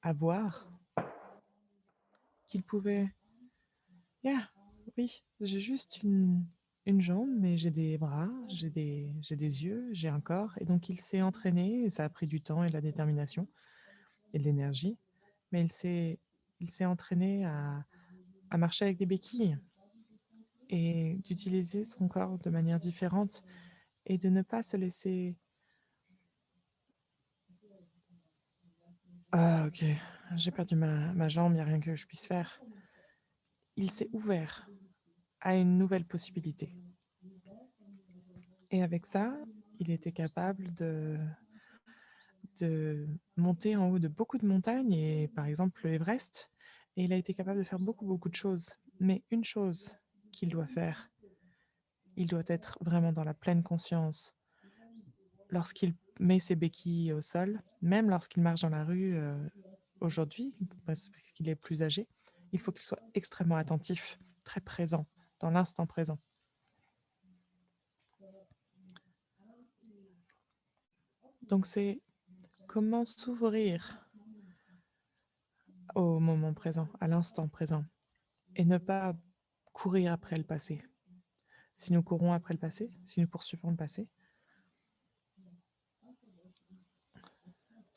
à voir qu'il pouvait... Yeah, oui, j'ai juste une jambe, mais j'ai des bras, j'ai des yeux, j'ai un corps. Et donc, il s'est entraîné et ça a pris du temps et de la détermination et de l'énergie. Mais il il s'est entraîné à marcher avec des béquilles et d'utiliser son corps de manière différente et de ne pas se laisser... Ah, ok, j'ai perdu ma jambe, il n'y a rien que je puisse faire. Il s'est ouvert à une nouvelle possibilité. Et avec ça, il était capable de monter en haut de beaucoup de montagnes, et par exemple l'Everest, et il a été capable de faire beaucoup de choses. Mais une chose qu'il doit faire, il doit être vraiment dans la pleine conscience. Lorsqu'il met ses béquilles au sol, même lorsqu'il marche dans la rue aujourd'hui, parce qu'il est plus âgé, il faut qu'il soit extrêmement attentif, très présent, dans l'instant présent. Donc c'est comment s'ouvrir au moment présent, à l'instant présent, et ne pas courir après le passé. Si nous courons après le passé, si nous poursuivons le passé,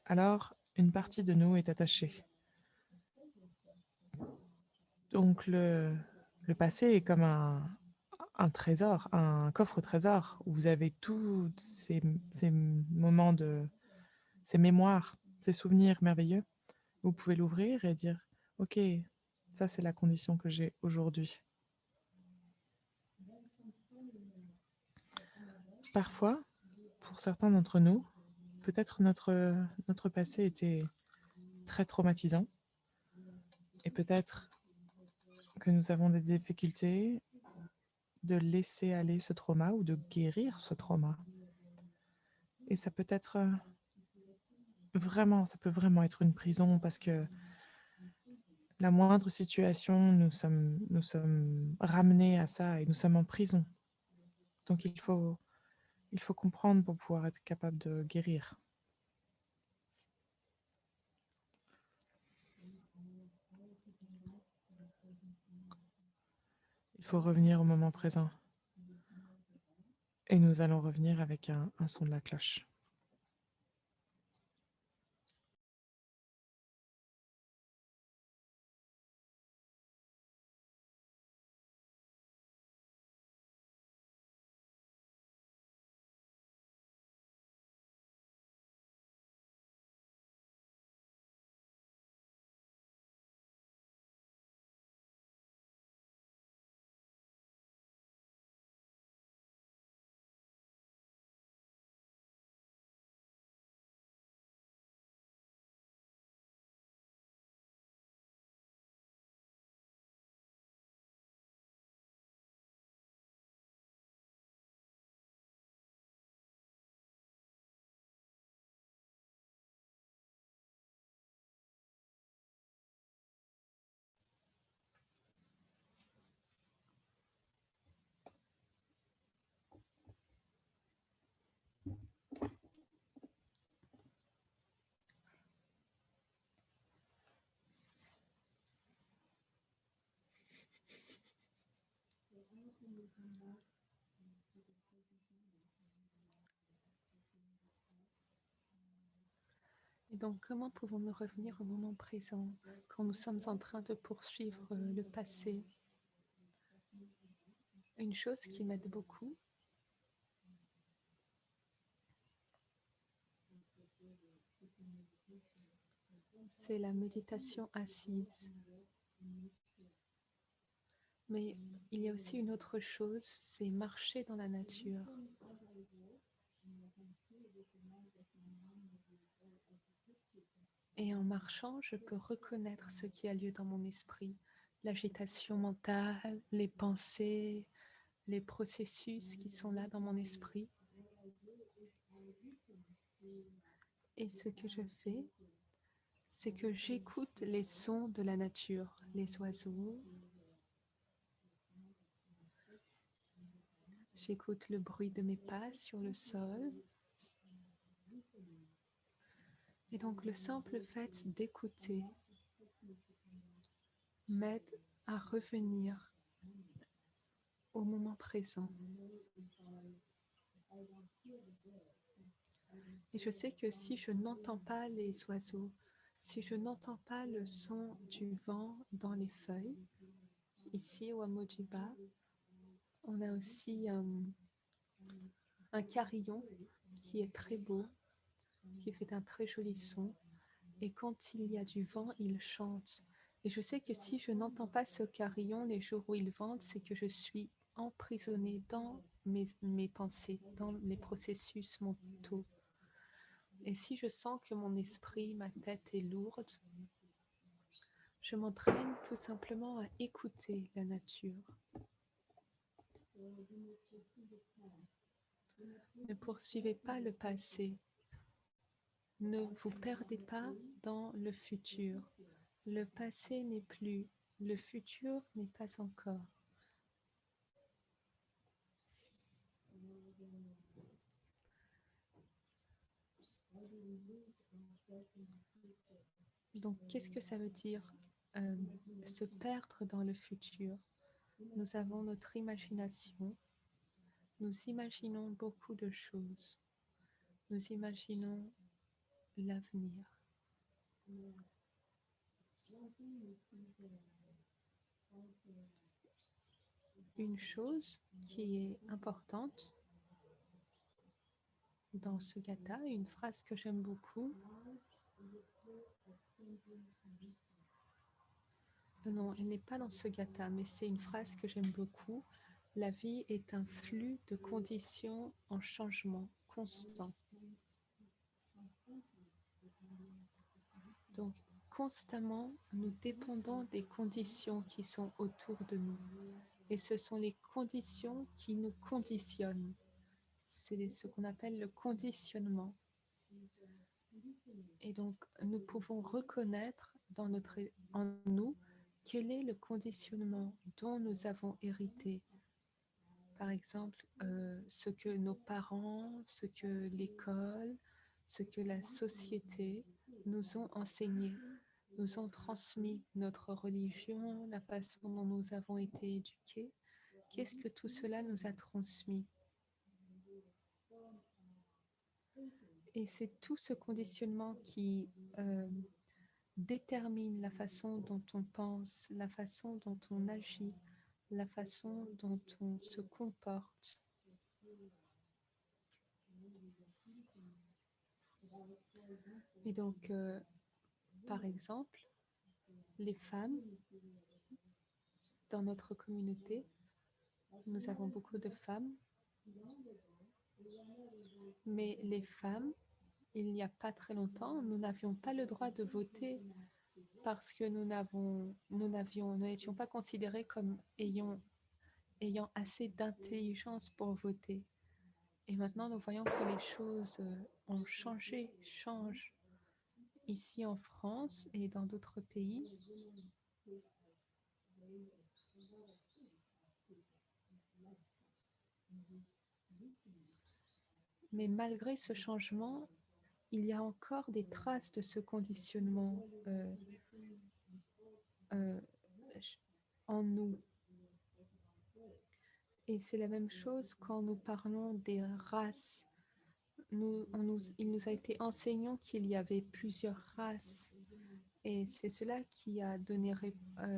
alors une partie de nous est attachée. Donc le passé est comme un trésor, un coffre au trésor, où vous avez tous ces moments ces mémoires, ces souvenirs merveilleux. Vous pouvez l'ouvrir et dire, OK, ça c'est la condition que j'ai aujourd'hui. Parfois, pour certains d'entre nous, peut-être notre passé était très traumatisant et peut-être que nous avons des difficultés de laisser aller ce trauma ou de guérir ce trauma. Et ça peut être ça peut vraiment être une prison parce que la moindre situation, nous sommes ramenés à ça et nous sommes en prison. Donc il faut comprendre pour pouvoir être capable de guérir. Il faut revenir au moment présent. Et nous allons revenir avec un son de la cloche. Et donc, comment pouvons-nous revenir au moment présent quand nous sommes en train de poursuivre le passé? Une chose qui m'aide beaucoup, c'est la méditation assise. Mais il y a aussi une autre chose, c'est marcher dans la nature. Et en marchant, je peux reconnaître ce qui a lieu dans mon esprit, l'agitation mentale, les pensées, les processus qui sont là dans mon esprit. Et ce que je fais, c'est que j'écoute les sons de la nature, les oiseaux. J'écoute le bruit de mes pas sur le sol. Et donc le simple fait d'écouter m'aide à revenir au moment présent. Et je sais que si je n'entends pas les oiseaux, Si je n'entends pas le son du vent dans les feuilles, ici au hameau du bas, on a aussi un carillon qui est très beau, qui fait un très joli son. Et quand il y a du vent, il chante. Et je sais que si je n'entends pas ce carillon les jours où il vente, c'est que je suis emprisonnée dans mes pensées, dans les processus mentaux. Et si je sens que mon esprit, ma tête est lourde, je m'entraîne tout simplement à écouter la nature. Ne poursuivez pas le passé. Ne vous perdez pas dans le futur. Le passé n'est plus, le futur n'est pas encore. Donc, qu'est-ce que ça veut dire se perdre dans le futur? Nous avons notre imagination. Nous imaginons beaucoup de choses. Nous imaginons l'avenir. Une chose qui est importante dans ce gatha, une phrase que j'aime beaucoup. Non, elle n'est pas dans ce gatha, mais c'est une phrase que j'aime beaucoup. La vie est un flux de conditions en changement constant. Donc, constamment, nous dépendons des conditions qui sont autour de nous. Et ce sont les conditions qui nous conditionnent. C'est ce qu'on appelle le conditionnement. Et donc, nous pouvons reconnaître en nous quel est le conditionnement dont nous avons hérité. Par exemple, ce que nos parents, ce que l'école, ce que la société nous ont enseigné, nous ont transmis notre religion, la façon dont nous avons été éduqués. Qu'est-ce que tout cela nous a transmis? Et c'est tout ce conditionnement qui détermine la façon dont on pense, la façon dont on agit, la façon dont on se comporte. Et donc, par exemple, les femmes, dans notre communauté, nous avons beaucoup de femmes, mais les femmes, il n'y a pas très longtemps, nous n'avions pas le droit de voter parce que nous n'étions pas considérés comme ayant assez d'intelligence pour voter. Et maintenant, nous voyons que les choses ont changent ici en France et dans d'autres pays. Mais malgré ce changement, il y a encore des traces de ce conditionnement en nous. Et c'est la même chose quand nous parlons des races. Il nous a été enseigné qu'il y avait plusieurs races. Et c'est cela qui a donné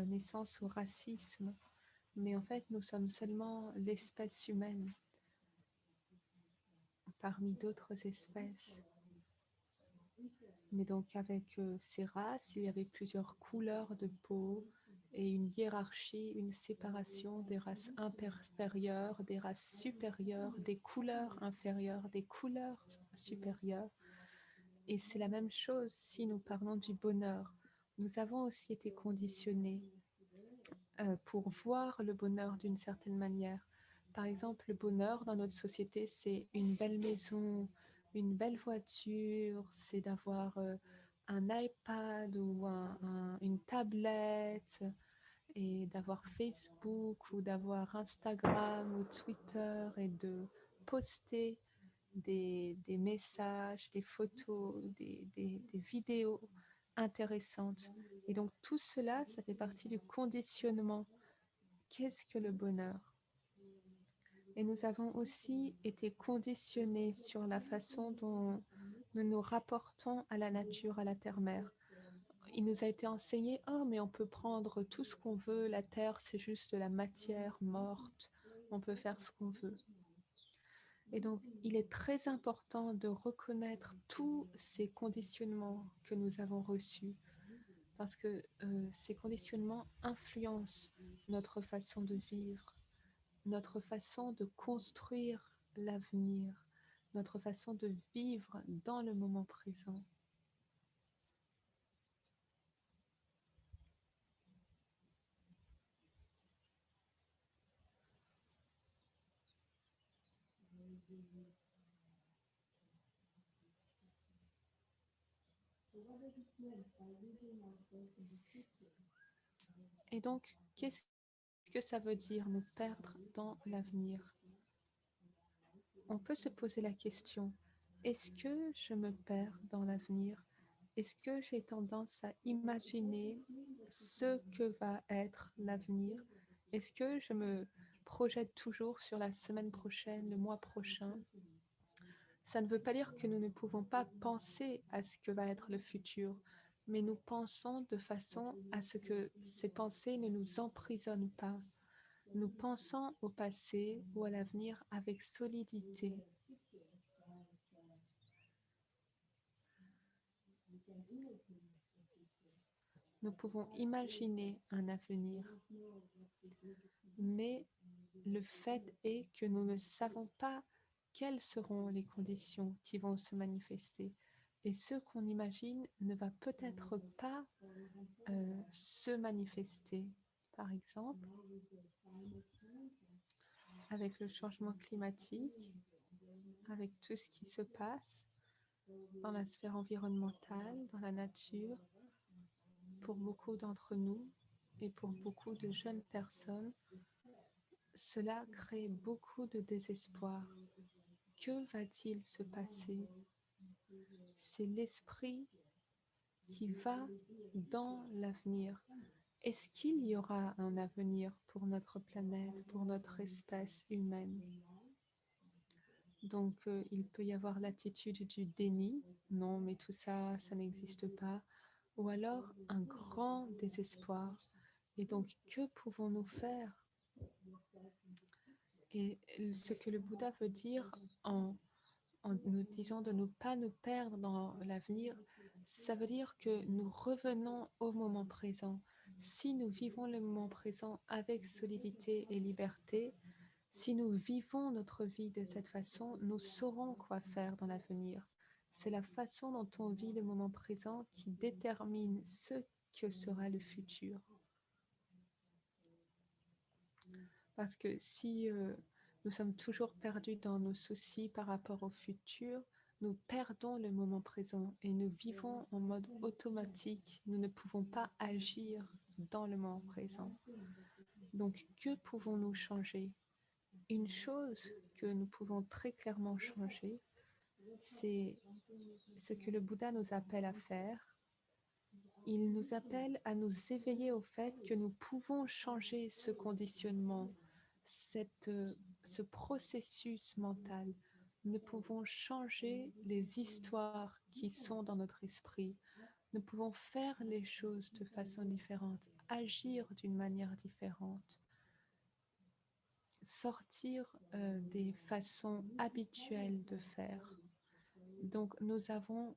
naissance au racisme. Mais en fait, nous sommes seulement l'espèce humaine parmi d'autres espèces. Mais donc avec ces races, il y avait plusieurs couleurs de peau et une hiérarchie, une séparation des races inférieures, des races supérieures, des couleurs inférieures, des couleurs supérieures. Et c'est la même chose si nous parlons du bonheur. Nous avons aussi été conditionnés pour voir le bonheur d'une certaine manière. Par exemple, le bonheur dans notre société, c'est une belle maison, une belle voiture, c'est d'avoir un iPad ou une tablette et d'avoir Facebook ou d'avoir Instagram ou Twitter et de poster des messages, des photos, des vidéos intéressantes. Et donc tout cela, ça fait partie du conditionnement. Qu'est-ce que le bonheur? Et nous avons aussi été conditionnés sur la façon dont nous nous rapportons à la nature, à la terre-mère. il nous a été enseigné, oh, mais on peut prendre tout ce qu'on veut, la terre, c'est juste de la matière morte, on peut faire ce qu'on veut. Et donc, il est très important de reconnaître tous ces conditionnements que nous avons reçus, parce que ces conditionnements influencent notre façon de vivre, notre façon de construire l'avenir, notre façon de vivre dans le moment présent. Et donc, qu'est-ce que ça veut dire nous perdre dans l'avenir? On peut se poser la question, est-ce que je me perds dans l'avenir? Est-ce que j'ai tendance à imaginer ce que va être l'avenir? Est-ce que je me projette toujours sur la semaine prochaine, le mois prochain? Ça ne veut pas dire que nous ne pouvons pas penser à ce que va être le futur, mais nous pensons de façon à ce que ces pensées ne nous emprisonnent pas. Nous pensons au passé ou à l'avenir avec solidité. Nous pouvons imaginer un avenir, mais le fait est que nous ne savons pas quelles seront les conditions qui vont se manifester. Et ce qu'on imagine ne va peut-être pas se manifester. Par exemple, avec le changement climatique, avec tout ce qui se passe dans la sphère environnementale, dans la nature, pour beaucoup d'entre nous et pour beaucoup de jeunes personnes, cela crée beaucoup de désespoir. Que va-t-il se passer? C'est l'esprit qui va dans l'avenir. Est-ce qu'il y aura un avenir pour notre planète, pour notre espèce humaine? Donc, il peut y avoir l'attitude du déni. Non, mais tout ça, ça n'existe pas. Ou alors, un grand désespoir. Et donc, que pouvons-nous faire? Et ce que le Bouddha veut dire en nous disant de ne pas nous perdre dans l'avenir, ça veut dire que nous revenons au moment présent. Si nous vivons le moment présent avec solidité et liberté, si nous vivons notre vie de cette façon, nous saurons quoi faire dans l'avenir. C'est la façon dont on vit le moment présent qui détermine ce que sera le futur. Parce que si nous sommes toujours perdus dans nos soucis par rapport au futur, nous perdons le moment présent et nous vivons en mode automatique. Nous ne pouvons pas agir dans le moment présent. Donc, que pouvons-nous changer? Une chose que nous pouvons très clairement changer, c'est ce que le Bouddha nous appelle à faire. Il nous appelle à nous éveiller au fait que nous pouvons changer ce conditionnement, ce processus mental. Nous pouvons changer les histoires qui sont dans notre esprit. Nous pouvons faire les choses de façon différente, agir d'une manière différente, sortir des façons habituelles de faire. Donc, nous avons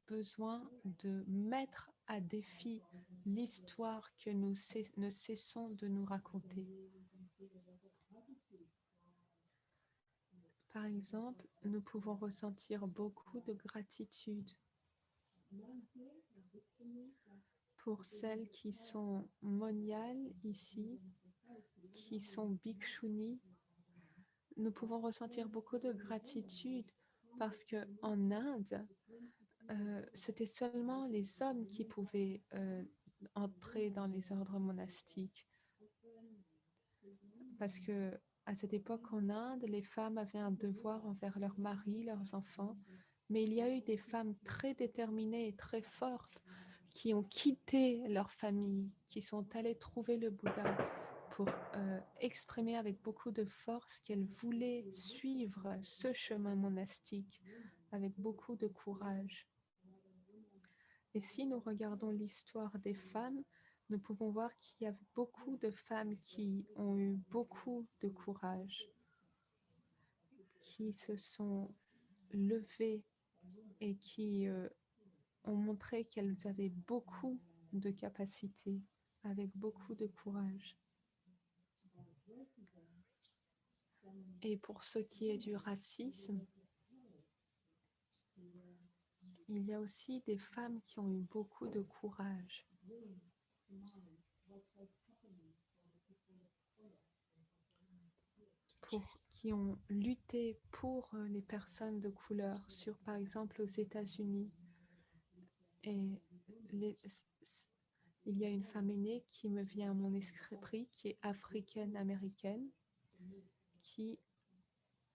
besoin de mettre à défi l'histoire que nous ne cessons de nous raconter. Par exemple, nous pouvons ressentir beaucoup de gratitude pour celles qui sont moniales ici, qui sont bhikshuni. Nous pouvons ressentir beaucoup de gratitude parce qu'en Inde, c'était seulement les hommes qui pouvaient entrer dans les ordres monastiques. Parce que à cette époque en Inde, les femmes avaient un devoir envers leurs maris, leurs enfants, mais il y a eu des femmes très déterminées et très fortes qui ont quitté leur famille, qui sont allées trouver le Bouddha pour exprimer avec beaucoup de force qu'elles voulaient suivre ce chemin monastique avec beaucoup de courage. Et si nous regardons l'histoire des femmes, nous pouvons voir qu'il y a beaucoup de femmes qui ont eu beaucoup de courage, qui se sont levées et qui ont montré qu'elles avaient beaucoup de capacités, avec beaucoup de courage. Et pour ce qui est du racisme, il y a aussi des femmes qui ont eu beaucoup de courage. Qui ont lutté pour les personnes de couleur, par exemple aux États-Unis. Et il y a une femme aînée qui me vient à mon esprit, qui est africaine-américaine, qui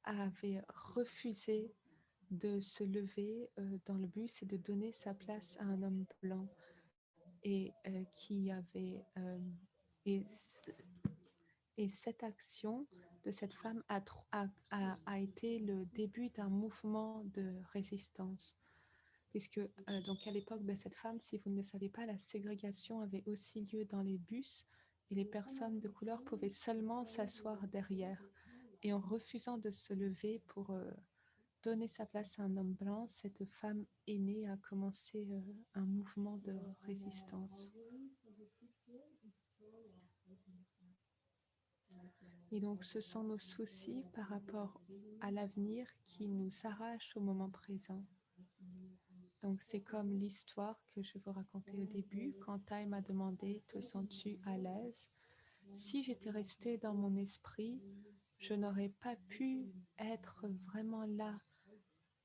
avait refusé de se lever dans le bus et de donner sa place à un homme blanc, et qui avait et cette action de cette femme a été le début d'un mouvement de résistance. Puisque donc à l'époque, cette femme, si vous ne le savez pas, la ségrégation avait aussi lieu dans les bus et les personnes de couleur pouvaient seulement s'asseoir derrière. Et en refusant de se lever pour donner sa place à un homme blanc, cette femme aînée a commencé un mouvement de résistance. Et donc, ce sont nos soucis par rapport à l'avenir qui nous arrachent au moment présent. Donc, c'est comme l'histoire que je vous racontais au début, quand Tai m'a demandé « Te sens-tu à l'aise ?» Si j'étais restée dans mon esprit, je n'aurais pas pu être vraiment là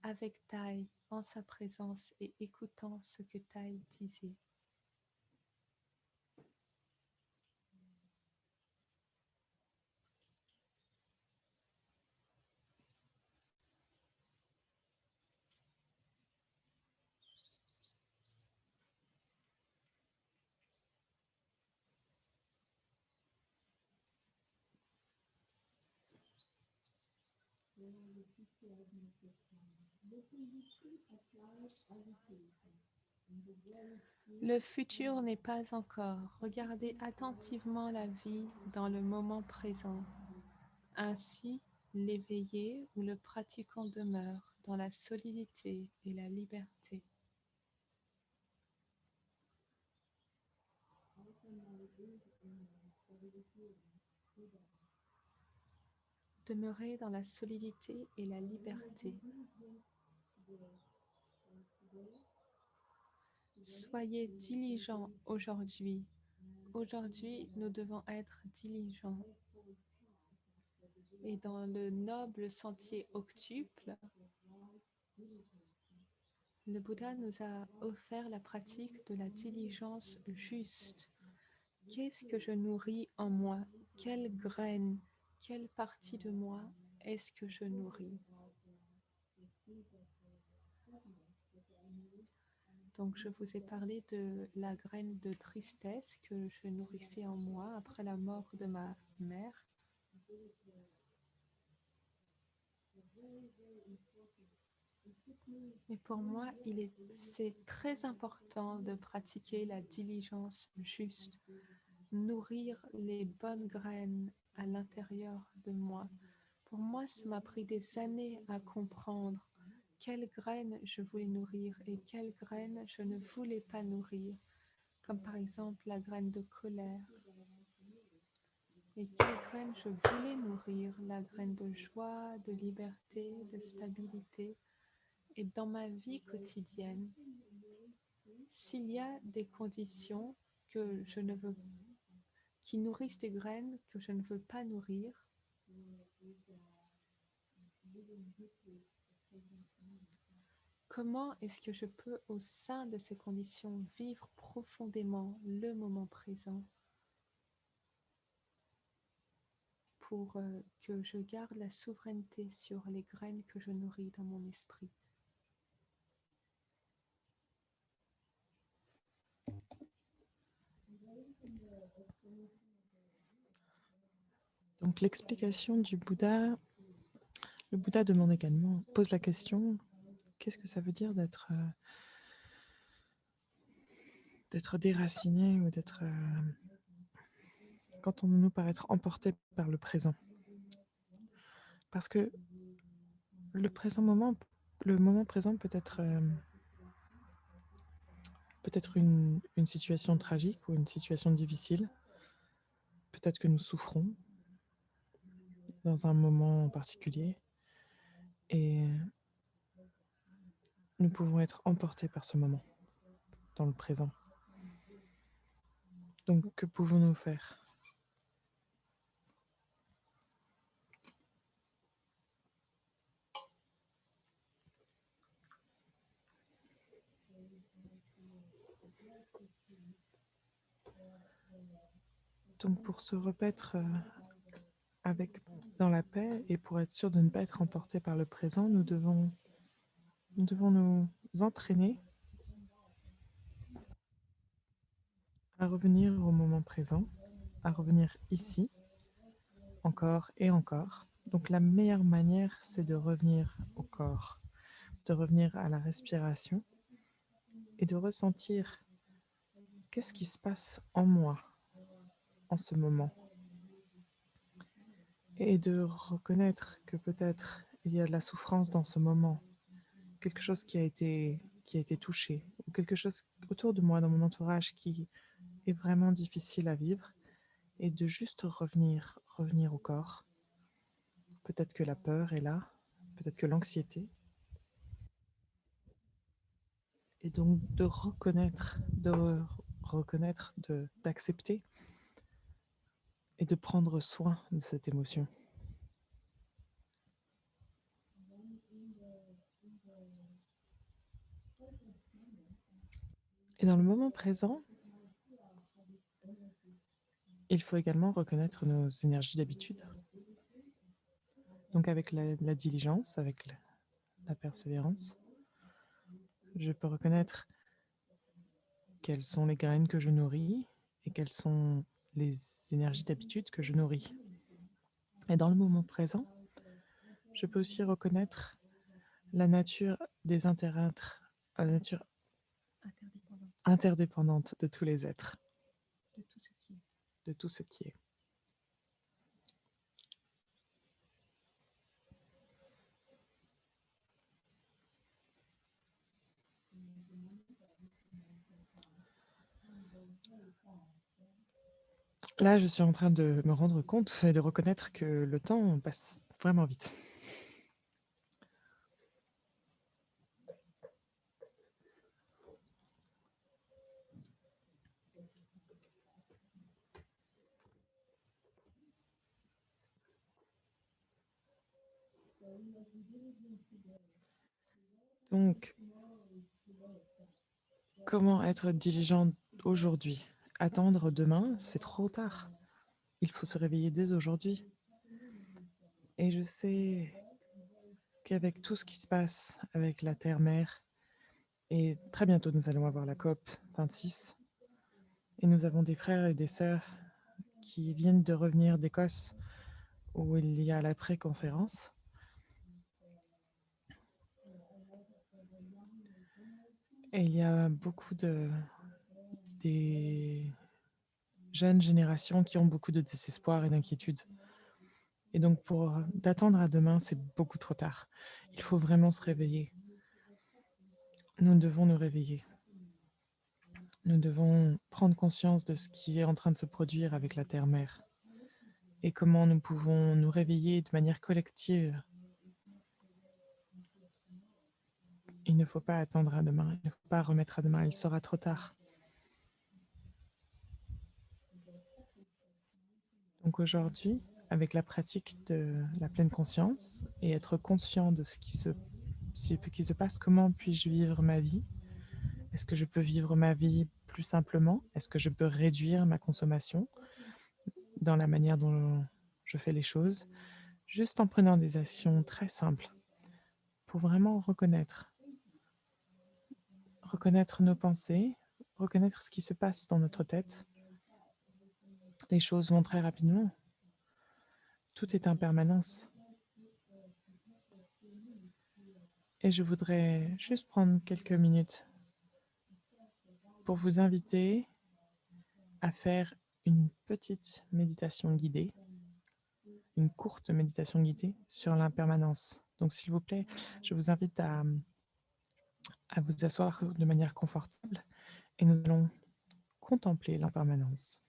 avec Tai, en sa présence et écoutant ce que Tai disait. Le futur n'est pas encore. Regardez attentivement la vie dans le moment présent. Ainsi, l'éveillé ou le pratiquant demeure dans la solidité et la liberté. Demeurez dans la solidité et la liberté. Soyez diligents aujourd'hui. Aujourd'hui, nous devons être diligents. Et dans le noble sentier octuple, le Bouddha nous a offert la pratique de la diligence juste. Qu'est-ce que je nourris en moi? Quelle graine, quelle partie de moi est-ce que je nourris? Donc, je vous ai parlé de la graine de tristesse que je nourrissais en moi après la mort de ma mère. Et pour moi, c'est très important de pratiquer la diligence juste, nourrir les bonnes graines à l'intérieur de moi. Pour moi, ça m'a pris des années à comprendre quelles graines je voulais nourrir et quelles graines je ne voulais pas nourrir, comme par exemple la graine de colère. Et quelle graine je voulais nourrir, la graine de joie, de liberté, de stabilité. Et dans ma vie quotidienne, s'il y a des conditions que je ne veux, qui nourrissent des graines que je ne veux pas nourrir, comment est-ce que je peux, au sein de ces conditions, vivre profondément le moment présent pour que je garde la souveraineté sur les graines que je nourris dans mon esprit? Donc l'explication du Bouddha, le Bouddha demande également, pose la question, qu'est-ce que ça veut dire d'être d'être déraciné ou d'être... qu'entendons-nous par être emporté par le présent? Parce que le moment présent peut être une situation tragique ou une situation difficile. Peut-être que nous souffrons dans un moment en particulier et nous pouvons être emportés par ce moment dans le présent. Donc, que pouvons-nous faire? Donc, pour se repaître dans la paix et pour être sûr de ne pas être emporté par le présent, nous devons nous entraîner à revenir au moment présent, à revenir ici, encore et encore. Donc la meilleure manière, c'est de revenir au corps, de revenir à la respiration et de ressentir qu'est-ce qui se passe en moi en ce moment. Et de reconnaître que peut-être il y a de la souffrance dans ce moment, quelque chose qui a été touché, ou quelque chose autour de moi, dans mon entourage, qui est vraiment difficile à vivre, et de juste revenir au corps. Peut-être que la peur est là, peut-être que l'anxiété. Et donc de reconnaître, d'accepter et de prendre soin de cette émotion. Et dans le moment présent, il faut également reconnaître nos énergies d'habitude. Donc avec la diligence, avec la persévérance, je peux reconnaître quelles sont les graines que je nourris et quelles sont les énergies d'habitude que je nourris. Et dans le moment présent, je peux aussi reconnaître la nature des la nature interdépendante de tous les êtres, de tout ce qui est. Là, je suis en train de me rendre compte et de reconnaître que le temps passe vraiment vite. Donc, comment être diligent aujourd'hui? Attendre demain, c'est trop tard. Il faut se réveiller dès aujourd'hui. Et je sais qu'avec tout ce qui se passe avec la Terre-Mère, et très bientôt nous allons avoir la COP 26, et nous avons des frères et des sœurs qui viennent de revenir d'Écosse, où il y a la pré-conférence. Et il y a beaucoup des jeunes générations qui ont beaucoup de désespoir et d'inquiétude. Et donc, d'attendre à demain, c'est beaucoup trop tard. Il faut vraiment se réveiller. Nous devons nous réveiller. Nous devons prendre conscience de ce qui est en train de se produire avec la Terre-Mère et comment nous pouvons nous réveiller de manière collective. Il ne faut pas attendre à demain, il ne faut pas remettre à demain, il sera trop tard. Donc aujourd'hui, avec la pratique de la pleine conscience et être conscient de ce qui se passe, comment puis-je vivre ma vie? Est-ce que je peux vivre ma vie plus simplement? Est-ce que je peux réduire ma consommation dans la manière dont je fais les choses, juste en prenant des actions très simples pour vraiment reconnaître nos pensées, reconnaître ce qui se passe dans notre tête. Les choses vont très rapidement. Tout est impermanence. Et je voudrais juste prendre quelques minutes pour vous inviter à faire une petite méditation guidée, une courte méditation guidée sur l'impermanence. Donc, s'il vous plaît, je vous invite à vous asseoir de manière confortable et nous allons contempler l'impermanence.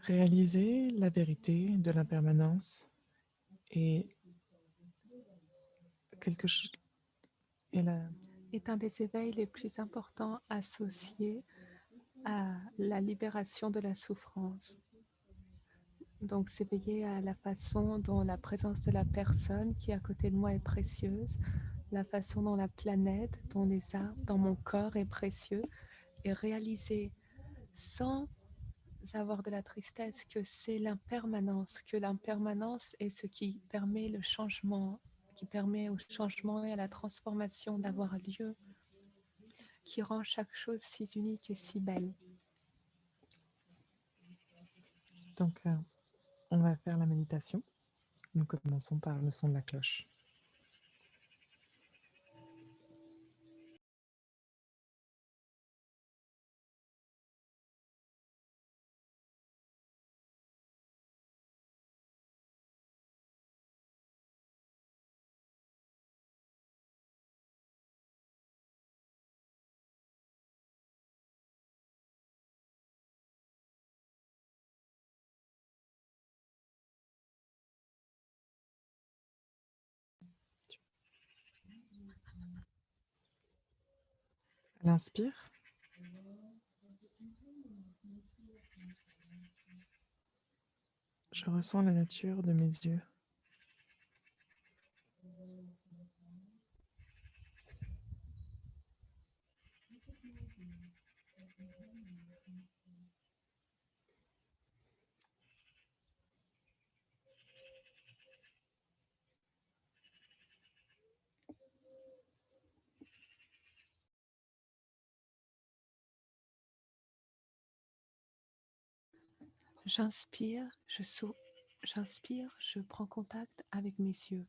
Réaliser la vérité de l'impermanence est quelque chose. Est un des éveils les plus importants associés à la libération de la souffrance. Donc, s'éveiller à la façon dont la présence de la personne qui est à côté de moi est précieuse, la façon dont la planète, dont les arbres, dans mon corps est précieux, et réaliser sans avoir de la tristesse que c'est l'impermanence, que l'impermanence est ce qui permet le changement, qui permet au changement et à la transformation d'avoir lieu, qui rend chaque chose si unique et si belle. Donc, on va faire la méditation. Nous commençons par le son de la cloche. À l'inspire, je ressens la nature de mes yeux. J'inspire, je prends contact avec mes yeux.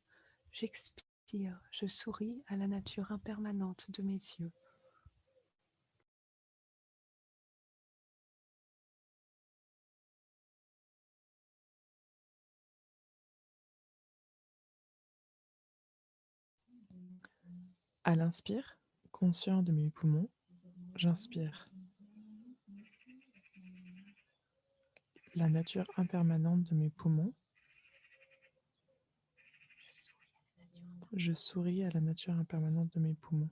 J'expire, je souris à la nature impermanente de mes yeux. À l'inspire, conscient de mes poumons, j'inspire la nature impermanente de mes poumons. Je souris à la nature impermanente de mes poumons.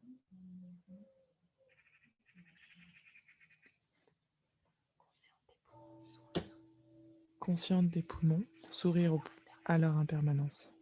Consciente des poumons, sourire à leur impermanence.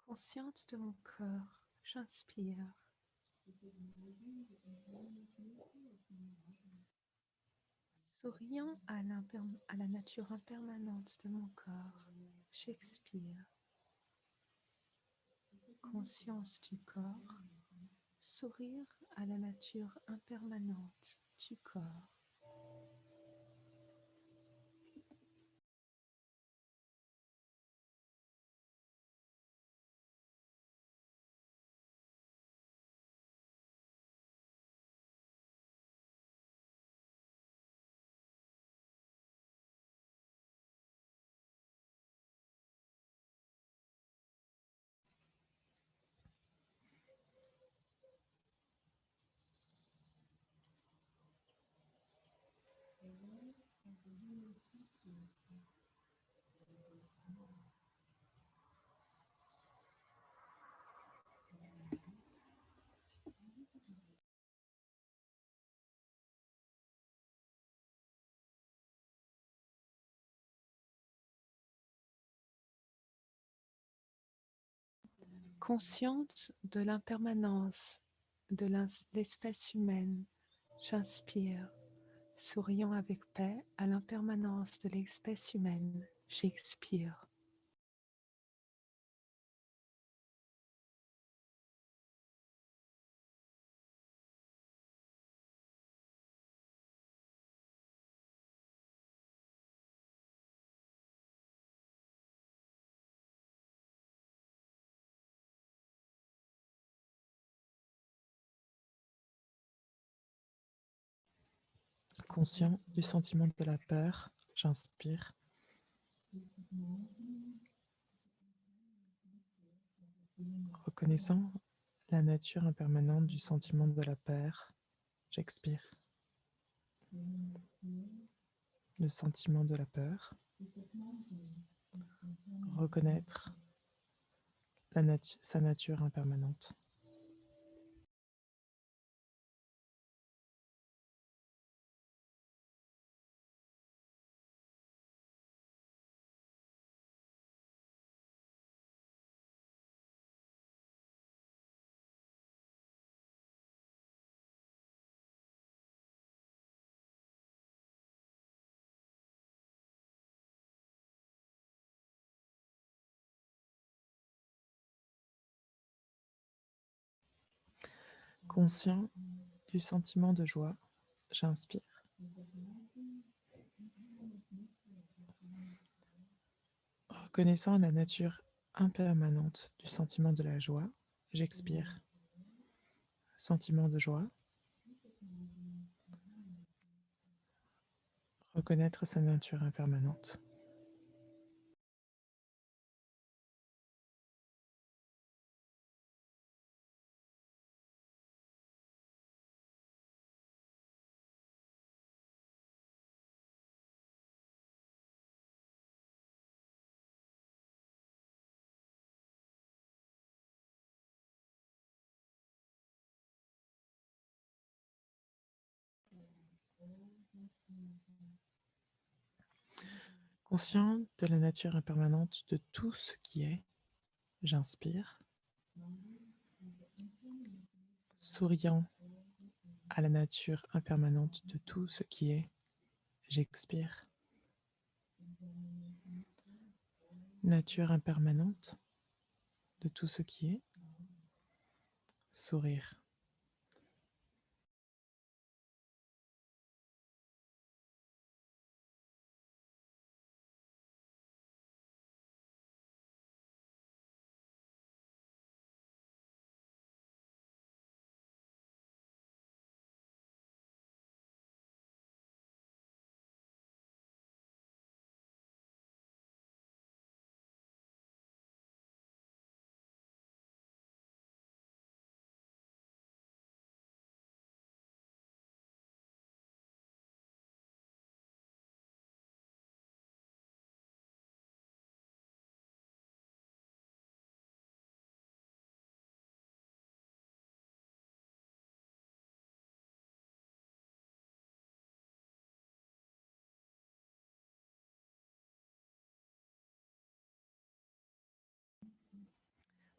Consciente de mon corps, j'inspire. Souriant à la nature impermanente de mon corps, j'expire. Conscience du corps, sourire à la nature impermanente du corps. Consciente de l'impermanence de l'espèce humaine, J'inspire, souriant avec paix à l'impermanence de l'espèce humaine. J'expire. Conscient du sentiment de la peur, j'inspire. Reconnaissant la nature impermanente du sentiment de la peur, j'expire. Le sentiment de la peur. Reconnaître sa nature impermanente. Conscient du sentiment de joie, j'inspire. Reconnaissant la nature impermanente du sentiment de la joie, j'expire. Sentiment de joie. Reconnaître sa nature impermanente. Conscient de la nature impermanente de tout ce qui est, j'inspire. Souriant à la nature impermanente de tout ce qui est, j'expire. Nature impermanente de tout ce qui est, sourire.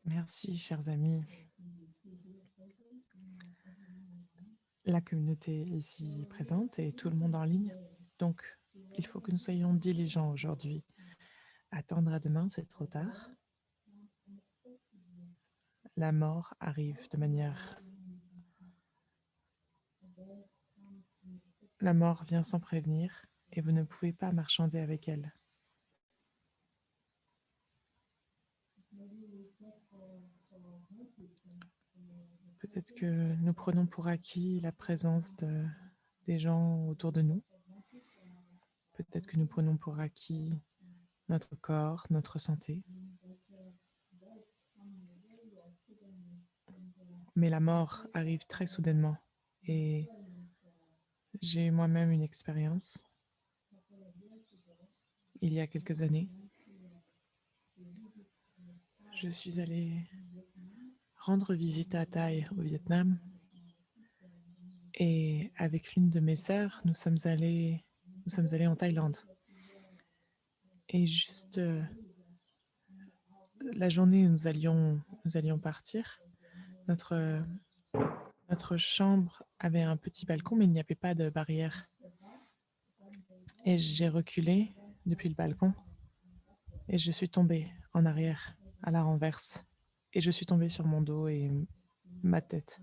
Merci, chers amis. La communauté ici présente et tout le monde en ligne. Donc, il faut que nous soyons diligents aujourd'hui. Attendre à demain, c'est trop tard. La mort arrive de manière... La mort vient sans prévenir et vous ne pouvez pas marchander avec elle. Peut-être que nous prenons pour acquis la présence des gens autour de nous. Peut-être que nous prenons pour acquis notre corps, notre santé. Mais la mort arrive très soudainement et j'ai moi-même une expérience il y a quelques années. Je suis allée rendre visite à Thaï au Vietnam et avec l'une de mes sœurs, nous sommes allés en Thaïlande. Et juste la journée où nous allions partir, Notre chambre avait un petit balcon, mais il n'y avait pas de barrière. Et j'ai reculé depuis le balcon et je suis tombée en arrière, à la renverse. Et je suis tombée sur mon dos et ma tête.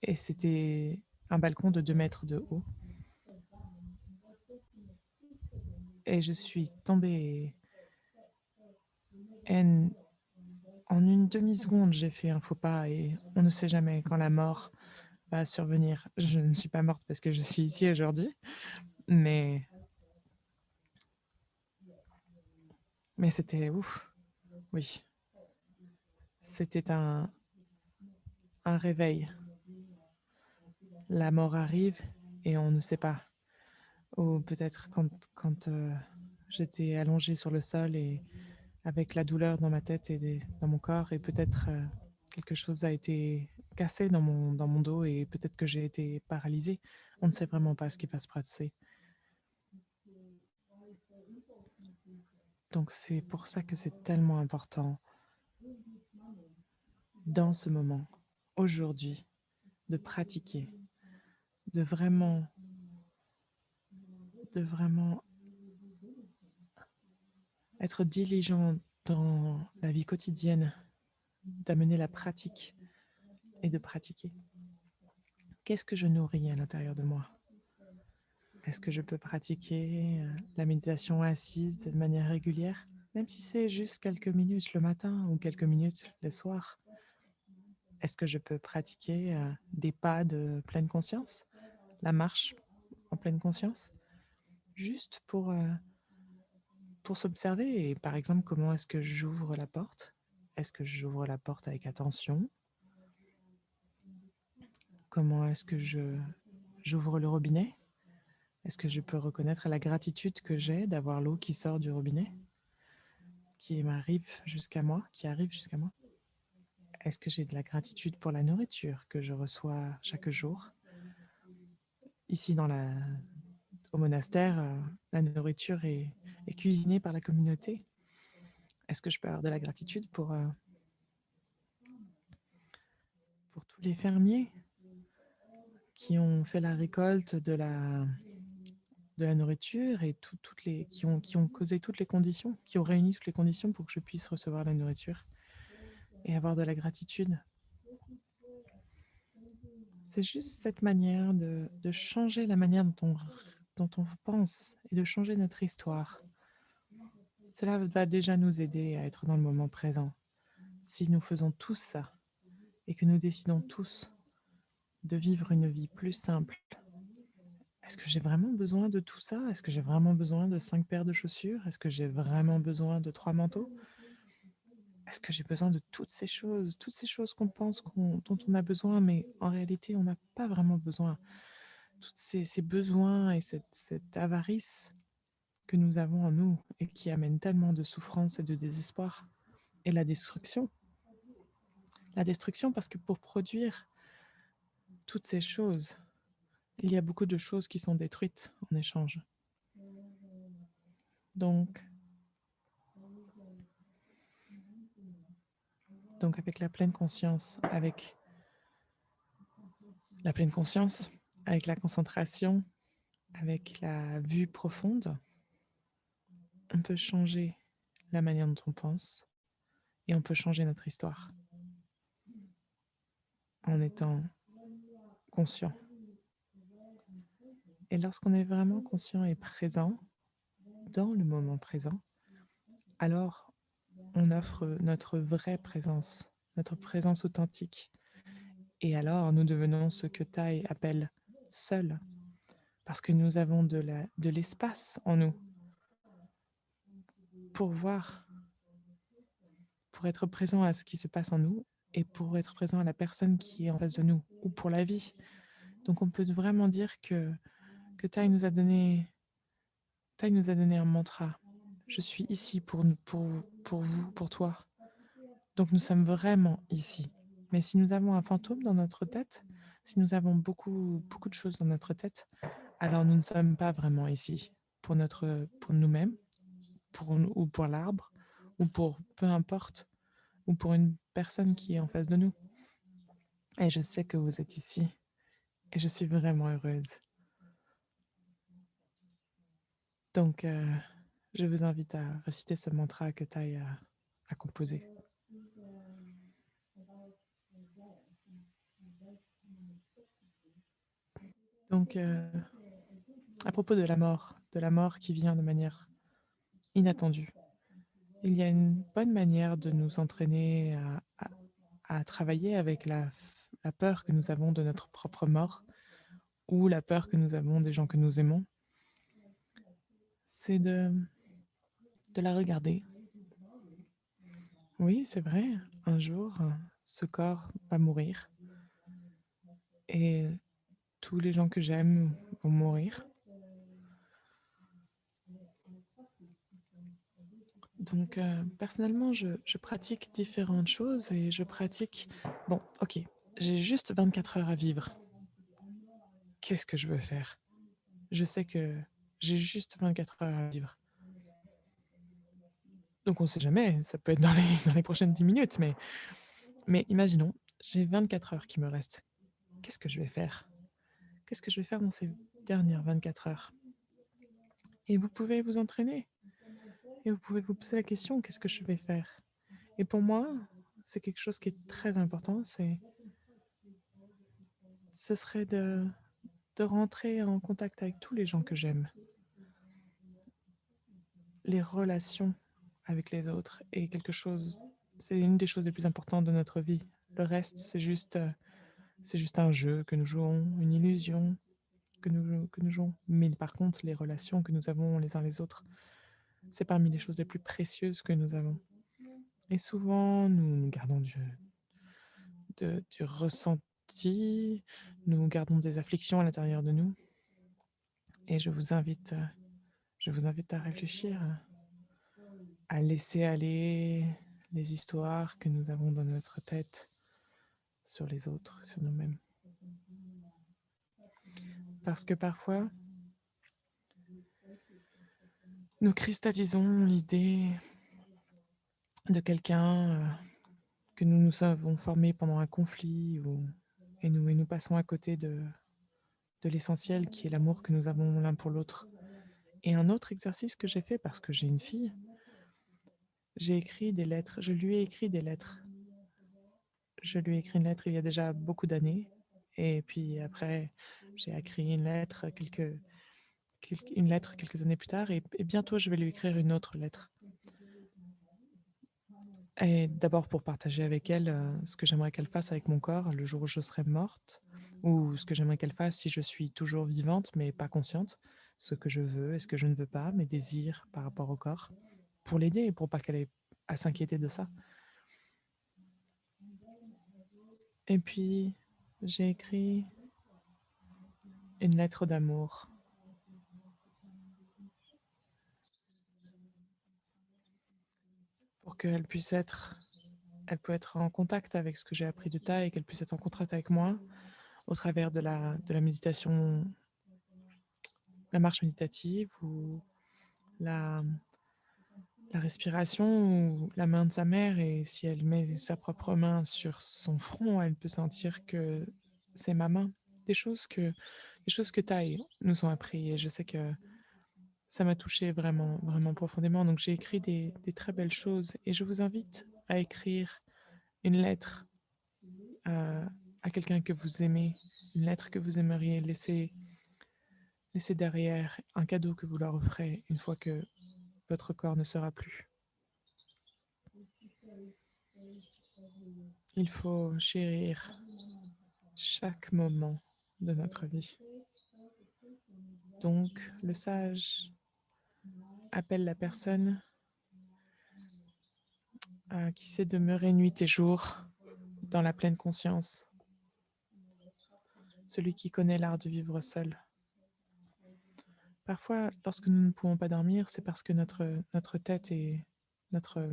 Et c'était un balcon de 2 mètres de haut. Et je suis tombée. Et en une demi-seconde, j'ai fait un faux pas et on ne sait jamais quand la mort va survenir. Je ne suis pas morte parce que je suis ici aujourd'hui, mais c'était ouf. Oui, c'était un réveil. La mort arrive et on ne sait pas. Ou peut-être quand j'étais allongée sur le sol et avec la douleur dans ma tête et dans mon corps, et peut-être quelque chose a été cassé dans mon dos et peut-être que j'ai été paralysée. On ne sait vraiment pas ce qui va se passer. Donc c'est pour ça que c'est tellement important dans ce moment, aujourd'hui, de pratiquer, de vraiment être diligent dans la vie quotidienne, d'amener la pratique et de pratiquer. Qu'est-ce que je nourris à l'intérieur de moi? Est-ce que je peux pratiquer la méditation assise de manière régulière, même si c'est juste quelques minutes le matin ou quelques minutes le soir? Est-ce que je peux pratiquer des pas de pleine conscience, la marche en pleine conscience, juste pour s'observer? Et par exemple, comment est-ce que j'ouvre la porte? Est-ce que j'ouvre la porte avec attention? Comment est-ce que j'ouvre le robinet? Est-ce que je peux reconnaître la gratitude que j'ai d'avoir l'eau qui sort du robinet, qui arrive jusqu'à moi? Est-ce que j'ai de la gratitude pour la nourriture que je reçois chaque jour? Ici, au monastère, la nourriture est cuisinée par la communauté. Est-ce que je peux avoir de la gratitude pour tous les fermiers qui ont fait la récolte de la nourriture et qui ont causé toutes les conditions, qui ont réuni toutes les conditions pour que je puisse recevoir la nourriture et avoir de la gratitude? C'est juste cette manière de changer la manière dont on pense et de changer notre histoire. Cela va déjà nous aider à être dans le moment présent. Si nous faisons tous ça et que nous décidons tous de vivre une vie plus simple, est-ce que j'ai vraiment besoin de tout ça? Est-ce que j'ai vraiment besoin de 5 paires de chaussures? Est-ce que j'ai vraiment besoin de 3 manteaux? Est-ce que j'ai besoin de toutes ces choses qu'on pense dont on a besoin, mais en réalité, on n'a pas vraiment besoin? Tous ces besoins et cette avarice que nous avons en nous et qui amène tellement de souffrance et de désespoir, et la destruction. La destruction parce que pour produire toutes ces choses, il y a beaucoup de choses qui sont détruites en échange. Donc avec la pleine conscience, avec la concentration, avec la vue profonde, on peut changer la manière dont on pense et on peut changer notre histoire en étant conscient. Et lorsqu'on est vraiment conscient et présent, dans le moment présent, alors on offre notre vraie présence, notre présence authentique. Et alors nous devenons ce que Tai appelle seul, parce que nous avons de l'espace en nous pour voir, pour être présent à ce qui se passe en nous et pour être présent à la personne qui est en face de nous ou pour la vie. Donc on peut vraiment dire que Tai nous a donné un mantra. Je suis ici pour vous, pour toi. Donc nous sommes vraiment ici. Mais si nous avons un fantôme dans notre tête, si nous avons beaucoup de choses dans notre tête, alors nous ne sommes pas vraiment ici pour nous-mêmes, ou pour l'arbre, ou pour peu importe, ou pour une personne qui est en face de nous. Et je sais que vous êtes ici. Et je suis vraiment heureuse. Donc, je vous invite à réciter ce mantra que Thaï a composé. Donc, à propos de la mort qui vient de manière inattendue, il y a une bonne manière de nous entraîner à travailler avec la peur que nous avons de notre propre mort ou la peur que nous avons des gens que nous aimons. C'est de la regarder. Oui, c'est vrai, un jour, ce corps va mourir et tous les gens que j'aime vont mourir. Donc, personnellement, je pratique différentes choses et je pratique... Bon, ok, j'ai juste 24 heures à vivre. Qu'est-ce que je veux faire? Je sais que j'ai juste 24 heures à vivre. Donc, on ne sait jamais, ça peut être dans les prochaines 10 minutes, mais imaginons, j'ai 24 heures qui me restent. Qu'est-ce que je vais faire? Qu'est-ce que je vais faire dans ces dernières 24 heures? Et vous pouvez vous entraîner. Et vous pouvez vous poser la question, qu'est-ce que je vais faire? Et pour moi, c'est quelque chose qui est très important, ce serait de rentrer en contact avec tous les gens que j'aime. Les relations avec les autres est quelque chose, c'est une des choses les plus importantes de notre vie. Le reste, c'est juste un jeu que nous jouons, une illusion que nous jouons. Mais par contre, les relations que nous avons les uns les autres, c'est parmi les choses les plus précieuses que nous avons. Et souvent, nous gardons du ressenti, nous gardons des afflictions à l'intérieur de nous. Et je vous invite à réfléchir, à laisser aller les histoires que nous avons dans notre tête sur les autres, sur nous-mêmes. Parce que parfois, nous cristallisons l'idée de quelqu'un que nous avons formé pendant un conflit et nous passons à côté de l'essentiel qui est l'amour que nous avons l'un pour l'autre. Et un autre exercice que j'ai fait parce que j'ai une fille, j'ai écrit des lettres, je lui ai écrit des lettres. Je lui ai écrit une lettre il y a déjà beaucoup d'années. Et puis après, j'ai écrit une lettre quelques années plus tard. Et bientôt, je vais lui écrire une autre lettre. Et d'abord pour partager avec elle ce que j'aimerais qu'elle fasse avec mon corps le jour où je serai morte, ou ce que j'aimerais qu'elle fasse si je suis toujours vivante mais pas consciente, ce que je veux et ce que je ne veux pas, mes désirs par rapport au corps, pour l'aider et pour pas qu'elle ait à s'inquiéter de ça. Et puis, j'ai écrit une lettre d'amour. Pour qu'elle puisse être en contact avec ce que j'ai appris de Thaï et qu'elle puisse être en contact avec moi au travers de la méditation, la marche méditative ou la respiration ou la main de sa mère. Et si elle met sa propre main sur son front, elle peut sentir que c'est ma main. Des choses que Thaï nous ont appris et je sais que ça m'a touchée vraiment, vraiment profondément. Donc j'ai écrit des très belles choses et je vous invite à écrire une lettre à quelqu'un que vous aimez, une lettre que vous aimeriez laisser derrière, un cadeau que vous leur offrez une fois que votre corps ne sera plus. Il faut chérir chaque moment de notre vie. Donc, le sage appelle la personne qui sait demeurer nuit et jour dans la pleine conscience, celui qui connaît l'art de vivre seul. Parfois, lorsque nous ne pouvons pas dormir, c'est parce que notre tête et notre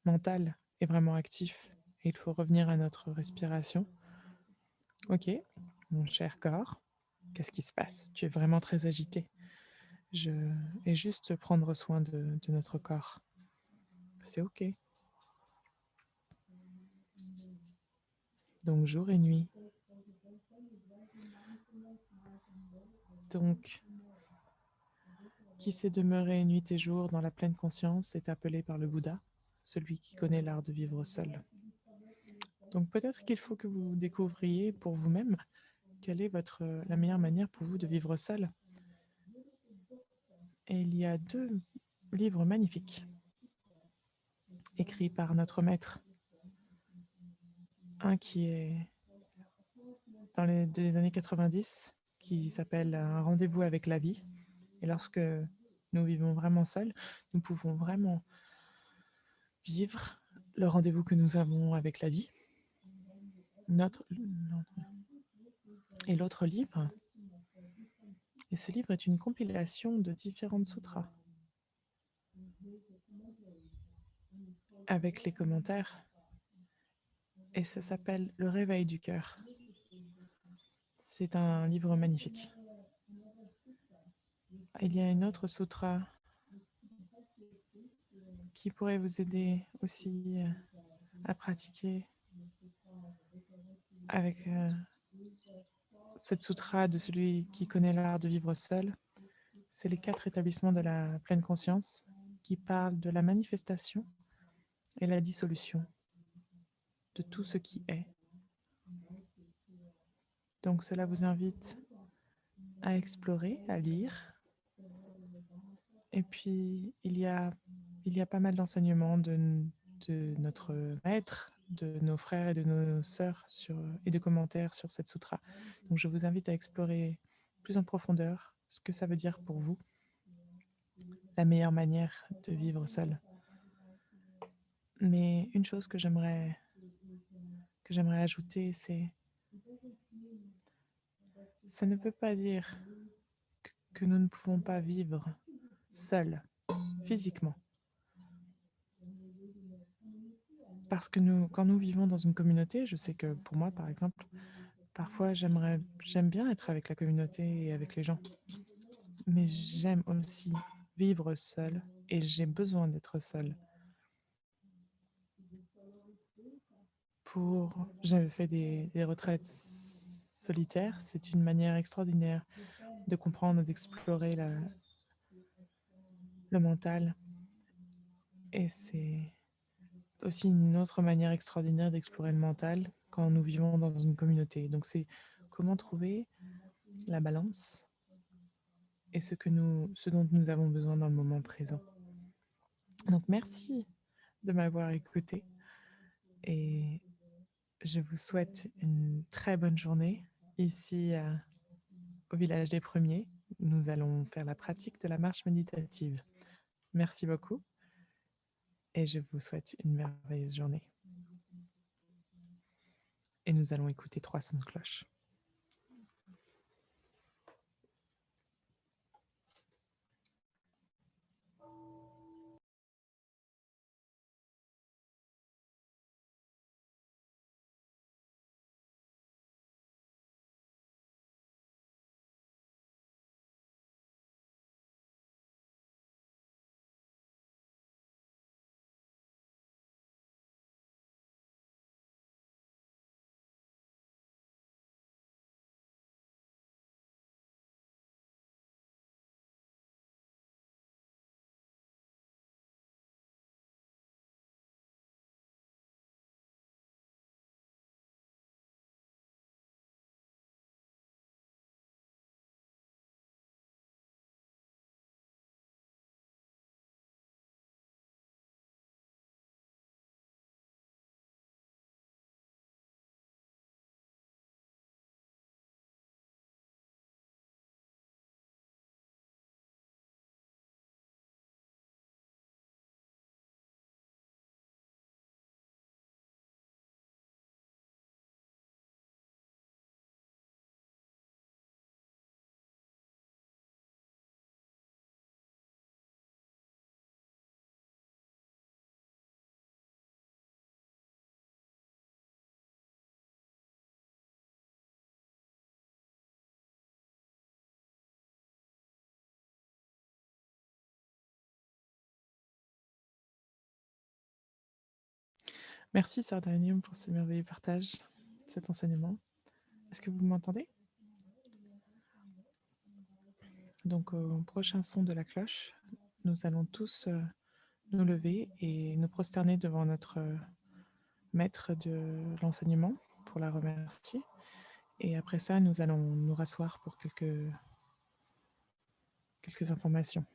mental est vraiment actif et il faut revenir à notre respiration. Ok, mon cher corps, qu'est-ce qui se passe? Tu es vraiment très agité. Et juste prendre soin de notre corps. C'est ok. Donc jour et nuit, Donc, qui sait demeurer nuit et jour dans la pleine conscience est appelé par le Bouddha, celui qui connaît l'art de vivre seul. Donc peut-être qu'il faut que vous découvriez pour vous-même quelle est la meilleure manière pour vous de vivre seul. Et il y a 2 livres magnifiques écrits par notre maître. Un qui est dans les années 90, qui s'appelle Un rendez-vous avec la vie. Et lorsque nous vivons vraiment seuls, nous pouvons vraiment vivre le rendez-vous que nous avons avec la vie. Et l'autre livre, et ce livre est une compilation de différentes sutras avec les commentaires, et ça s'appelle Le réveil du cœur. C'est un livre magnifique. Il y a une autre sutra qui pourrait vous aider aussi à pratiquer avec cette sutra de celui qui connaît l'art de vivre seul. C'est les 4 établissements de la pleine conscience qui parlent de la manifestation et la dissolution de tout ce qui est. Donc cela vous invite à explorer, à lire. Et puis il y a pas mal d'enseignements de notre maître, de nos frères et de nos sœurs et de commentaires sur cette sutra. Donc je vous invite à explorer plus en profondeur ce que ça veut dire pour vous, la meilleure manière de vivre seul. Mais une chose que j'aimerais ajouter, c'est ça ne veut pas dire que nous ne pouvons pas vivre seuls, physiquement. Parce que quand nous vivons dans une communauté, je sais que pour moi, par exemple, parfois j'aime bien être avec la communauté et avec les gens. Mais j'aime aussi vivre seul et j'ai besoin d'être seul. J'avais fait des retraites solitaires. C'est une manière extraordinaire de comprendre, d'explorer le mental. Et c'est aussi une autre manière extraordinaire d'explorer le mental quand nous vivons dans une communauté. Donc c'est comment trouver la balance et ce dont nous avons besoin dans le moment présent. Donc merci de m'avoir écouté et je vous souhaite une très bonne journée ici au village des Premiers. Nous allons faire la pratique de la marche méditative. Merci beaucoup et je vous souhaite une merveilleuse journée. Et nous allons écouter 3 sons de cloche. Merci, Sœur Danium, pour ce merveilleux partage, cet enseignement. Est-ce que vous m'entendez? Donc au prochain son de la cloche, nous allons tous nous lever et nous prosterner devant notre maître de l'enseignement pour la remercier. Et après ça, nous allons nous rasseoir pour quelques informations.